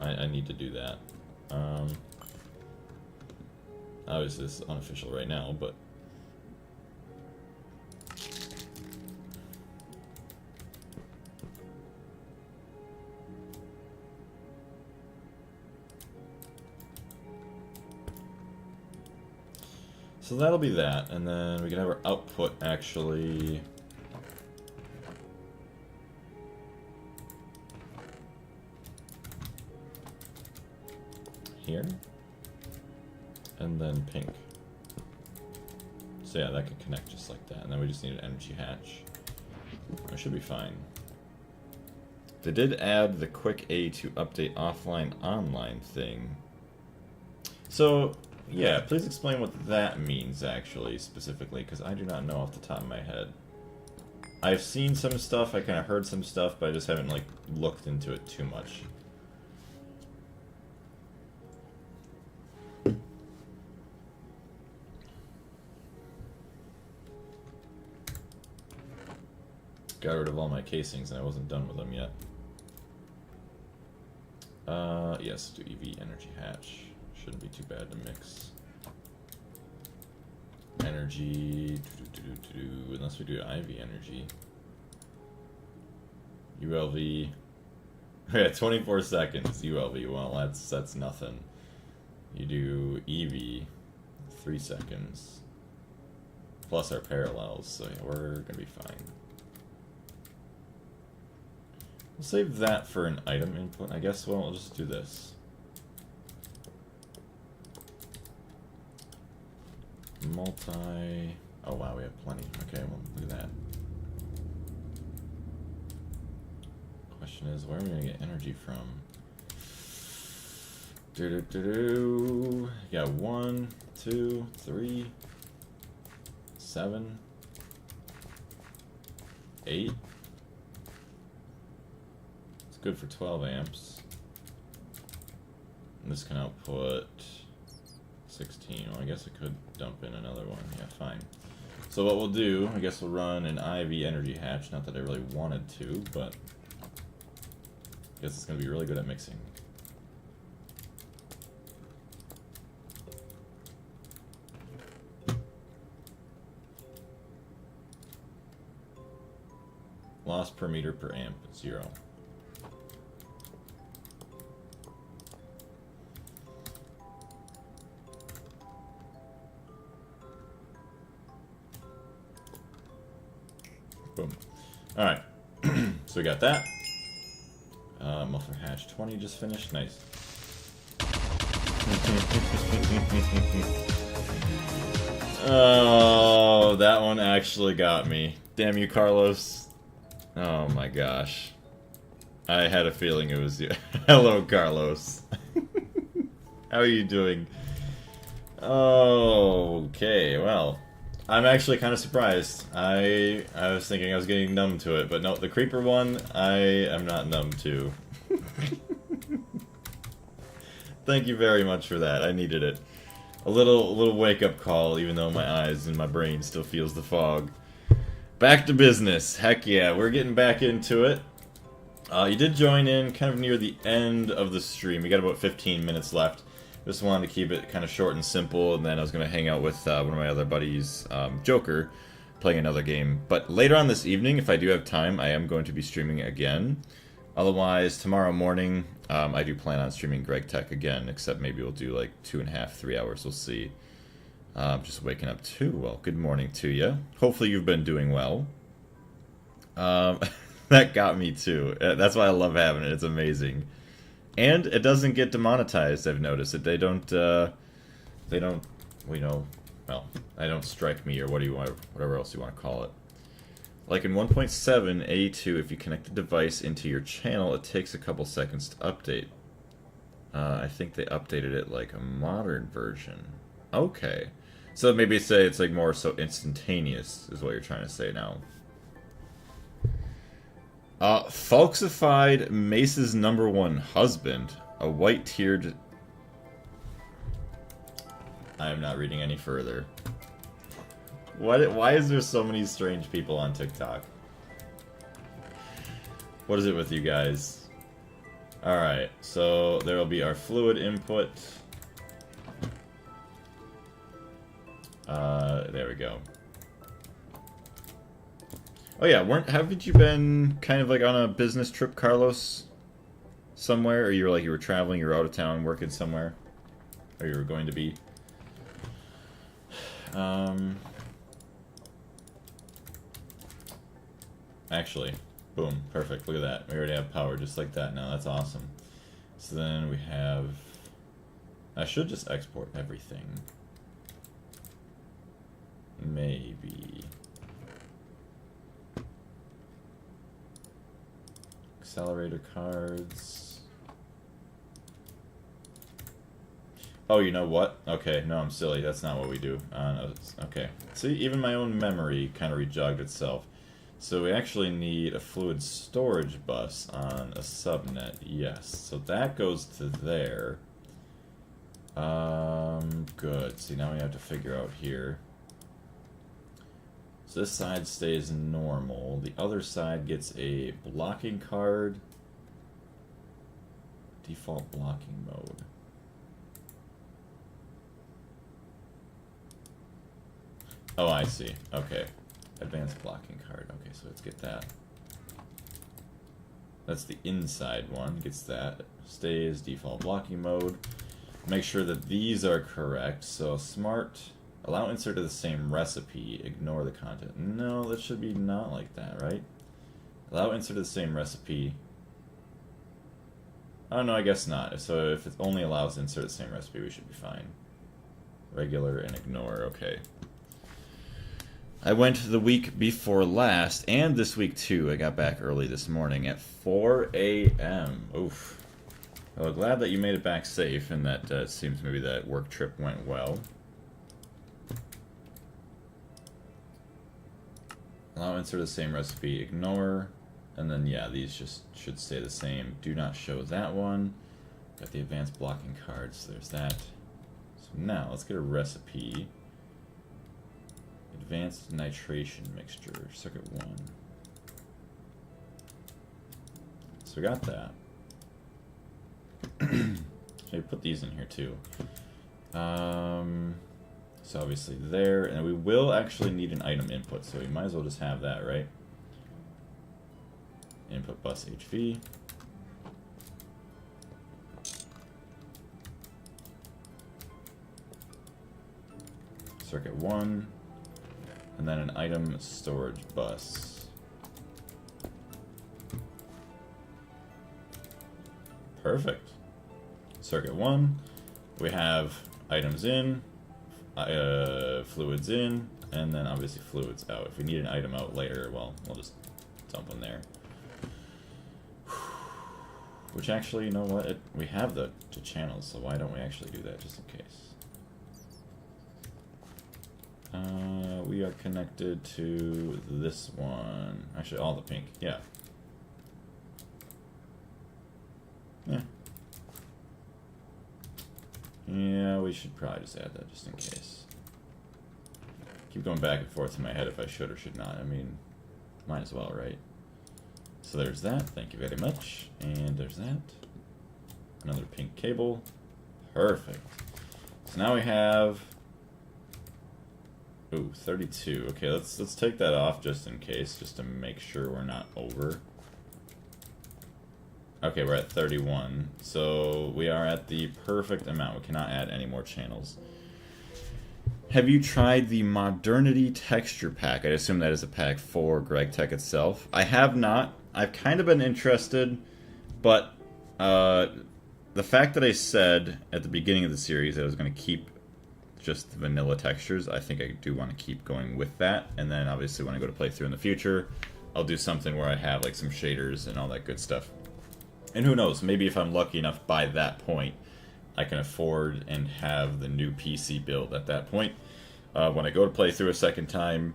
I need to do that. Obviously, this is unofficial right now, but... So that'll be that, and then we can have our output actually... here, and then pink. So yeah, that can connect just like that, and then we just need an energy hatch. It should be fine. They did add the quick A to update offline online thing. So yeah, please explain what that means actually, specifically, because I do not know off the top of my head. I've seen some stuff, I kind of heard some stuff, but I just haven't like looked into it too much. Got rid of all my casings and I wasn't done with them yet. Yes, do EV energy hatch. Shouldn't be too bad to mix. Energy, unless we do IV energy. ULV. Yeah, 24 seconds ULV. Well, that's nothing. You do EV, 3 seconds. Plus our parallels, so yeah, we're gonna be fine. We'll save that for an item input. I guess we'll just do this. Multi... Oh wow, we have plenty. Okay, well, look at that. Question is, where are we going to get energy from? You got 1, 2, 3, 7, 8. It's good for 12 amps. this can output 16. Well, I guess I could dump in another one. Yeah, fine. So what we'll do, I guess we'll run an IV energy hatch. Not that I really wanted to, but I guess it's going to be really good at mixing. Loss per meter per amp, 0. Boom. Alright. So we got that. Muffler hatch 20 just finished. Nice. Oh, that one actually got me. Damn you, Carlos. Oh my gosh. I had a feeling it was you. Hello, Carlos. How are you doing? Okay, well. I'm actually kind of surprised. I was thinking I was getting numb to it, but no, the creeper one, I am not numb to. Thank you very much for that. I needed it. A little wake-up call, even though my eyes and my brain still feels the fog. Back to business. Heck yeah, we're getting back into it. You did join in kind of near the end of the stream. We got about 15 minutes left. Just wanted to keep it kind of short and simple, and then I was going to hang out with one of my other buddies, Joker, playing another game. But later on this evening, if I do have time, I am going to be streaming again. Otherwise, tomorrow morning, I do plan on streaming Greg Tech again, except maybe we'll do like 2.5, 3 hours, we'll see. Just waking up too. Well, good morning to you. Hopefully you've been doing well. That got me too. That's why I love having it. It's amazing. And it doesn't get demonetized, I've noticed. They don't, well, I don't strike me, or whatever else you want to call it. Like in 1.7 A2, if you connect the device into your channel, it takes a couple seconds to update. I think they updated it like a modern version. Okay. So maybe say it's like more so instantaneous, is what you're trying to say now. Falsified Mace's #1 husband. A white-tiered... I am not reading any further. Why is there so many strange people on TikTok? What is it with you guys? Alright, so there will be our fluid input. There we go. Oh yeah, haven't you been kind of like on a business trip, Carlos? Somewhere? Or you were traveling, you were out of town, working somewhere? Or you were going to be? Actually, boom, perfect, look at that. We already have power just like that now, that's awesome. So then we have... I should just export everything. Maybe... Accelerator cards. Oh, you know what? Okay, no, I'm silly. That's not what we do. No, okay. See, even my own memory kind of rejogged itself. So we actually need a fluid storage bus on a subnet. Yes. So that goes to there. Good. See, now we have to figure out here. So this side stays normal. The other side gets a blocking card. Default blocking mode. Oh, I see. Okay. Advanced blocking card. Okay, so let's get that. That's the inside one. Gets that. Stays default blocking mode. Make sure that these are correct. So smart... Allow insert of the same recipe. Ignore the content. No, that should be not like that, right? Allow insert of the same recipe. Oh, no, I guess not. So if it only allows insert the same recipe, we should be fine. Regular and ignore. Okay. I went the week before last, and this week too. I got back early this morning at 4 a.m. Oof. Well, glad that you made it back safe, and that it seems maybe that work trip went well. Allow insert the same recipe, ignore, and then yeah, these just should stay the same. Do not show that one. Got the advanced blocking cards, so there's that. So now let's get a recipe. Advanced nitration mixture, circuit 1. So we got that. Should put these in here too. So obviously there, and we will actually need an item input, so we might as well just have that, right? Input bus HV. Circuit 1, and then an item storage bus. Perfect. Circuit 1, we have items in, fluids in, and then obviously fluids out. If we need an item out later, well, we'll just dump them there. Which actually, you know what? We have the channels, so why don't we actually do that just in case? We are connected to this one. Actually, all the pink. Yeah. Yeah. Yeah, we should probably just add that just in case. Keep going back and forth in my head if I should or should not. I mean, might as well, right? So there's that. Thank you very much. And there's that. Another pink cable. Perfect. So now we have... Ooh, 32. Okay, let's take that off just in case, just to make sure we're not over. Okay, we're at 31. So we are at the perfect amount. We cannot add any more channels. Have you tried the Modernity Texture Pack? I assume that is a pack for GregTech itself. I have not. I've kind of been interested, but the fact that I said at the beginning of the series that I was going to keep just the vanilla textures, I think I do want to keep going with that. And then obviously when I go to play through in the future, I'll do something where I have like some shaders and all that good stuff. And who knows, maybe if I'm lucky enough by that point, I can afford and have the new PC build at that point. When I go to play through a second time,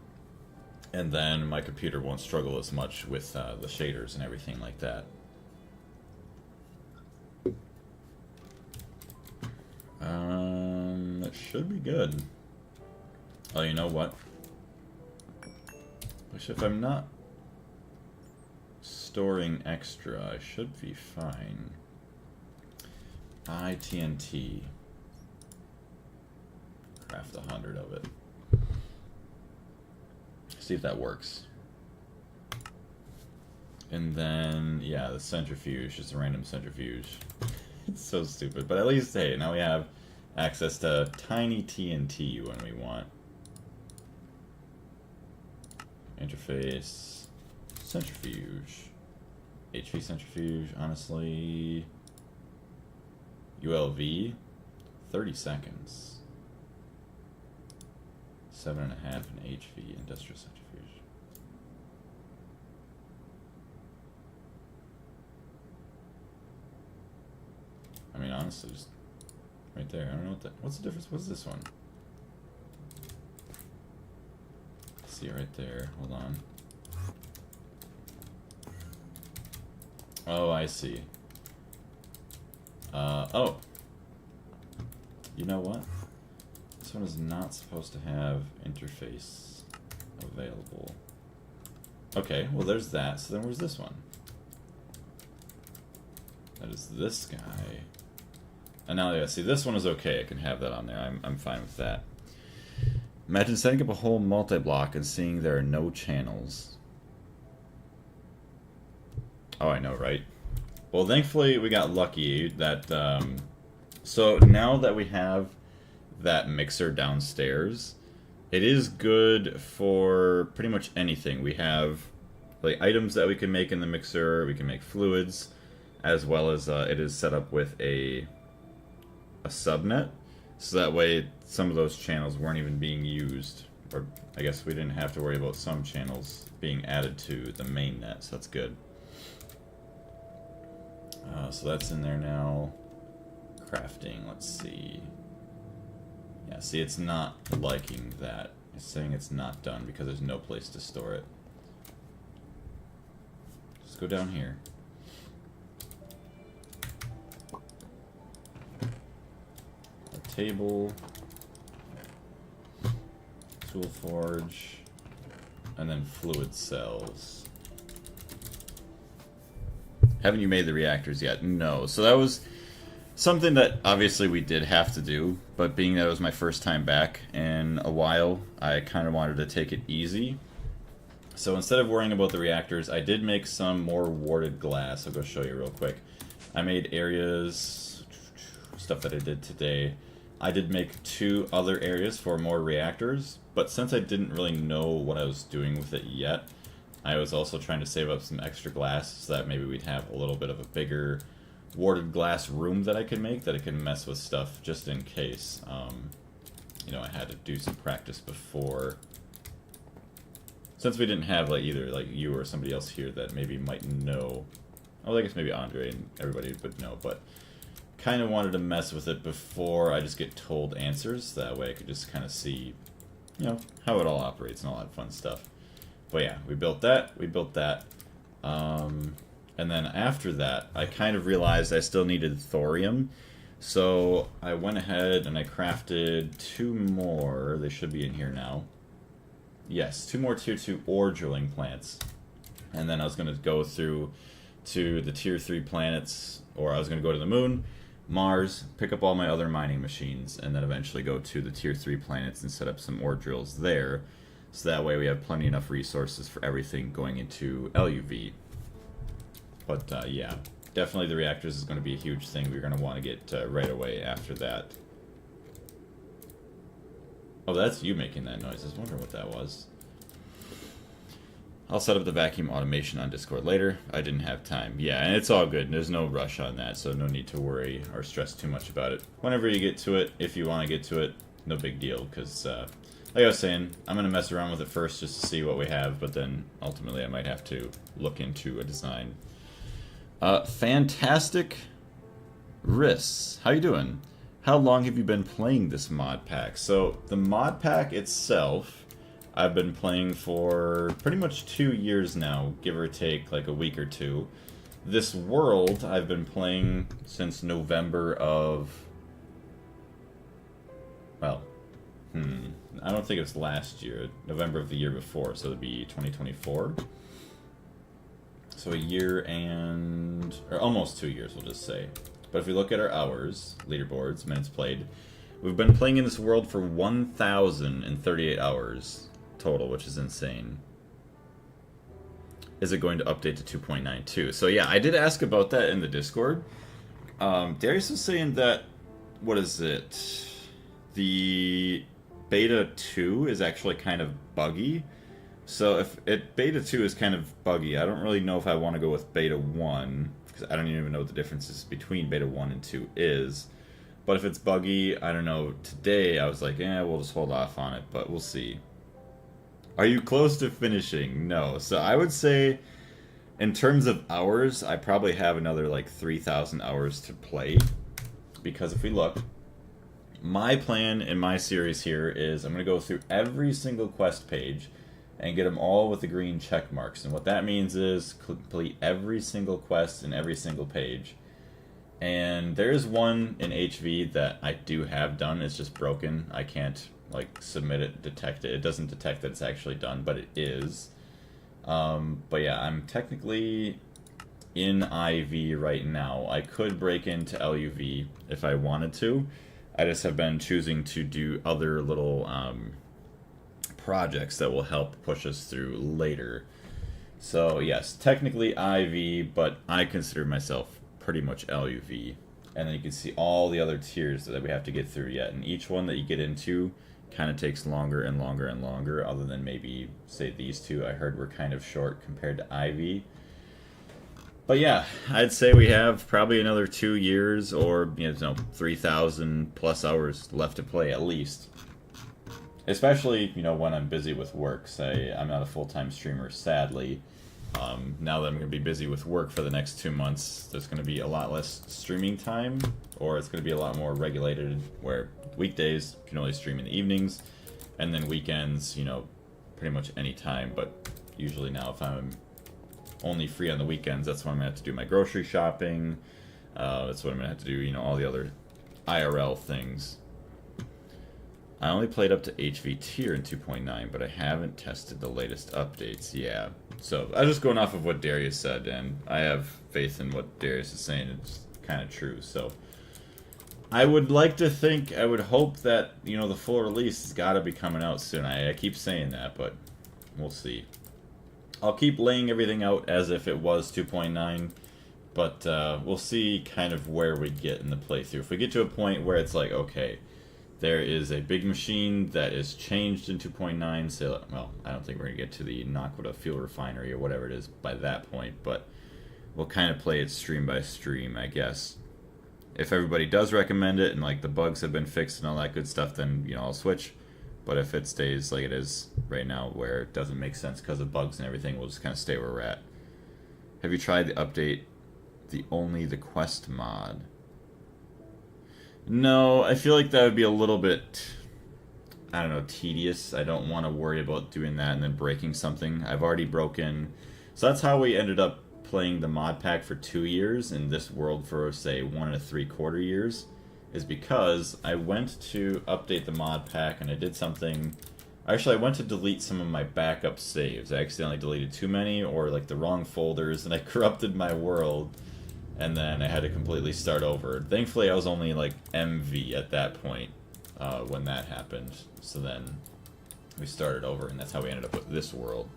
and then my computer won't struggle as much with the shaders and everything like that. That should be good. Oh, you know what? Which if I'm not storing extra, I should be fine. TNT. Craft 100 of it. See if that works. And then, yeah, the centrifuge, just a random centrifuge. It's so stupid, but at least, hey, now we have access to tiny TNT when we want. Interface, centrifuge, HV centrifuge, honestly, ULV, 30 seconds, 7.5 in HV, industrial centrifuge. I mean, honestly, just right there. I don't know what that. What's the difference? What's this one? See it right there. Hold on. Oh, I see. Oh. You know what? This one is not supposed to have interface available. Okay, well there's that. So then where's this one? That is this guy. And now, yeah, see, this one is okay. I can have that on there. I'm fine with that. Imagine setting up a whole multi-block and seeing there are no channels. Oh, I know, right? Well, thankfully, we got lucky that... so now that we have that mixer downstairs, it is good for pretty much anything. We have like items that we can make in the mixer. We can make fluids, as well as it is set up with a subnet, so that way some of those channels weren't even being used, or I guess we didn't have to worry about some channels being added to the main net, so that's good. So that's in there now. Crafting, let's see. Yeah, see, it's not liking that. It's saying it's not done because there's no place to store it. Just go down here. table, tool forge, and then fluid cells. Haven't you made the reactors yet? No. So that was something that obviously we did have to do, but being that it was my first time back in a while, I kind of wanted to take it easy. So instead of worrying about the reactors, I did make some more warded glass. I'll go show you real quick. I made areas, stuff that I did today. I did make 2 other areas for more reactors, but since I didn't really know what I was doing with it yet, I was also trying to save up some extra glass so that maybe we'd have a little bit of a bigger warded glass room that I could make, that I could mess with stuff just in case. You know, I had to do some practice before. Since we didn't have like either like you or somebody else here that maybe might know. Well, I guess maybe Andre and everybody would know, but kind of wanted to mess with it before I just get told answers. That way I could just kind of see, you know, how it all operates and all that fun stuff. But yeah, we built that, and then after that, I kind of realized I still needed thorium. So I went ahead and I crafted 2 more. They should be in here now. Yes, 2 more tier 2 ore drilling plants. And then I was going to go through to the tier 3 planets, or I was going to go to the moon, Mars, pick up all my other mining machines, and then eventually go to the tier 3 planets and set up some ore drills there. So that way we have plenty enough resources for everything going into LUV. But yeah, definitely the reactors is going to be a huge thing we're going to want to get right away after that. Oh, that's you making that noise. I was wondering what that was. I'll set up the vacuum automation on Discord later. I didn't have time. Yeah, and it's all good. There's no rush on that, so no need to worry or stress too much about it. Whenever you get to it, if you want to get to it, no big deal, because like I was saying, I'm going to mess around with it first just to see what we have, but then ultimately I might have to look into a design. Fantastic Risks. How you doing? How long have you been playing this mod pack? So, the mod pack itself, I've been playing for pretty much 2 years now, give or take like a week or 2. This world, I've been playing since November of... Well, I don't think it was last year. November of the year before, so it'd be 2024. So a year and... or almost 2 years, we'll just say. But if we look at our hours, leaderboards, minutes played, we've been playing in this world for 1,038 hours total, which is insane. Is it going to update to 2.92? So yeah, I did ask about that in the Discord. Darius was saying that... what is it? The beta 2 is actually kind of buggy. So if beta 2 is kind of buggy, I don't really know if I want to go with beta 1, because I don't even know what the differences between beta 1 and 2 is. But if it's buggy, I don't know. Today I was like, we'll just hold off on it, but we'll see. Are you close to finishing? No. So I would say, in terms of hours, I probably have another like 3,000 hours to play. Because if we look, my plan in my series here is I'm going to go through every single quest page and get them all with the green check marks. And what that means is complete every single quest in every single page. And there's one in HV that I do have done. It's just broken. I can't like submit it, detect it. It doesn't detect that it's actually done, but it is. But yeah, I'm technically in IV right now. I could break into LUV if I wanted to. I just have been choosing to do other little projects that will help push us through later. So yes, technically IV, but I consider myself pretty much LUV. And then you can see all the other tiers that we have to get through yet. And each one that you get into kind of takes longer and longer and longer, other than maybe, say, these two I heard were kind of short compared to IV. But yeah, I'd say we have probably another 2 years or 3,000 plus hours left to play at least. Especially, when I'm busy with work. Say, I'm not a full-time streamer, sadly. Now that I'm going to be busy with work for the next 2 months, there's going to be a lot less streaming time, or it's going to be a lot more regulated, where weekdays you can only stream in the evenings, and then weekends, pretty much any time. But usually now, if I'm only free on the weekends, that's when I'm going to have to do my grocery shopping. That's what I'm going to have to do, all the other IRL things. I only played up to HV tier in 2.9, but I haven't tested the latest updates. Yeah. So I was just going off of what Darius said, and I have faith in what Darius is saying. It's kind of true. So I would like to think, I would hope that, you know, the full release has got to be coming out soon. I keep saying that, but we'll see. I'll keep laying everything out as if it was 2.9, but we'll see kind of where we get in the playthrough. If we get to a point where it's like, okay, there is a big machine that is changed in 2.9, so, well, I don't think we're going to get to the Naquita fuel refinery or whatever it is by that point, but we'll kind of play it stream by stream, I guess. If everybody does recommend it and like the bugs have been fixed and all that good stuff, then, you know, I'll switch. But if it stays like it is right now, where it doesn't make sense because of bugs and everything, we'll just kind of stay where we're at. Have you tried the update, the quest mod? No, I feel like that would be a little bit, I don't know, tedious. I don't want to worry about doing that and then breaking something. I've already broken. So that's how we ended up playing the mod pack for 2 years in this world for, say, 1 3/4 years. Is because I went to update the mod pack and I did something. Actually, I went to delete some of my backup saves. I accidentally deleted too many or like the wrong folders, and I corrupted my world, and then I had to completely start over. Thankfully, I was only like MV at that point when that happened. So then we started over, and that's how we ended up with this world.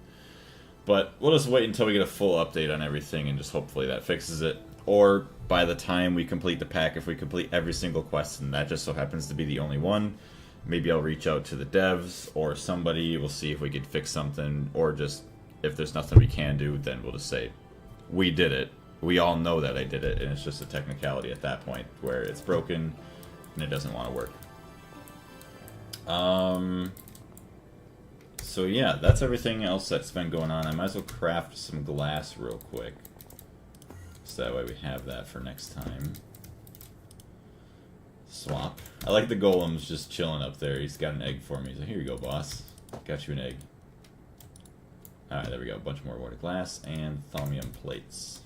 But we'll just wait until we get a full update on everything, and just hopefully that fixes it. Or by the time we complete the pack, if we complete every single quest and that just so happens to be the only one, maybe I'll reach out to the devs or somebody. We'll see if we can fix something, or just if there's nothing we can do, then we'll just say, we did it. We all know that I did it, and it's just a technicality at that point where it's broken and it doesn't want to work. So yeah, that's everything else that's been going on. I might as well craft some glass real quick. So that way we have that for next time. Swap. I like the golem's just chilling up there. He's got an egg for me. So here you go, boss. Got you an egg. Alright, there we go. A bunch more water glass and thaumium plates.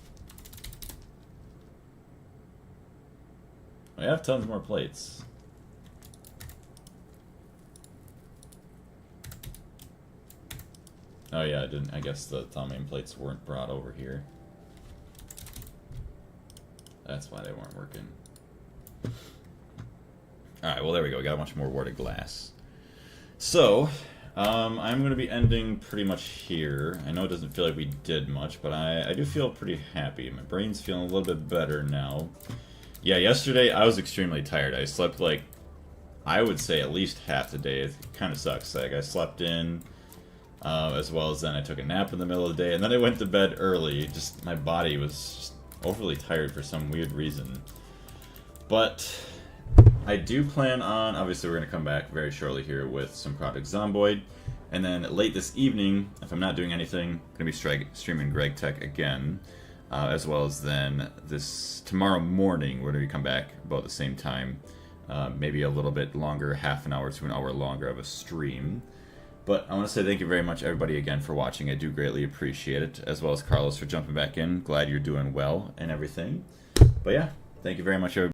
I have tons more plates. Oh yeah, I guess the thaumium plates weren't brought over here. That's why they weren't working. Alright, well there we go. We got a bunch more warded glass. So, I'm going to be ending pretty much here. I know it doesn't feel like we did much, but I do feel pretty happy. My brain's feeling a little bit better now. Yeah, yesterday I was extremely tired. I slept like, I would say at least half the day. It kind of sucks. Like, I slept in, as well as then I took a nap in the middle of the day, and then I went to bed early. Just, my body was just overly tired for some weird reason. But I do plan on, obviously we're going to come back very shortly here with some Project Zomboid, and then late this evening, if I'm not doing anything, I'm going to be streaming Greg Tech again, as well as then this tomorrow morning we're going to come back about the same time, maybe a little bit longer, half an hour to an hour longer of a stream. But I want to say thank you very much, everybody, again, for watching. I do greatly appreciate it, as well as Carlos for jumping back in. Glad you're doing well and everything. But yeah, thank you very much, everybody.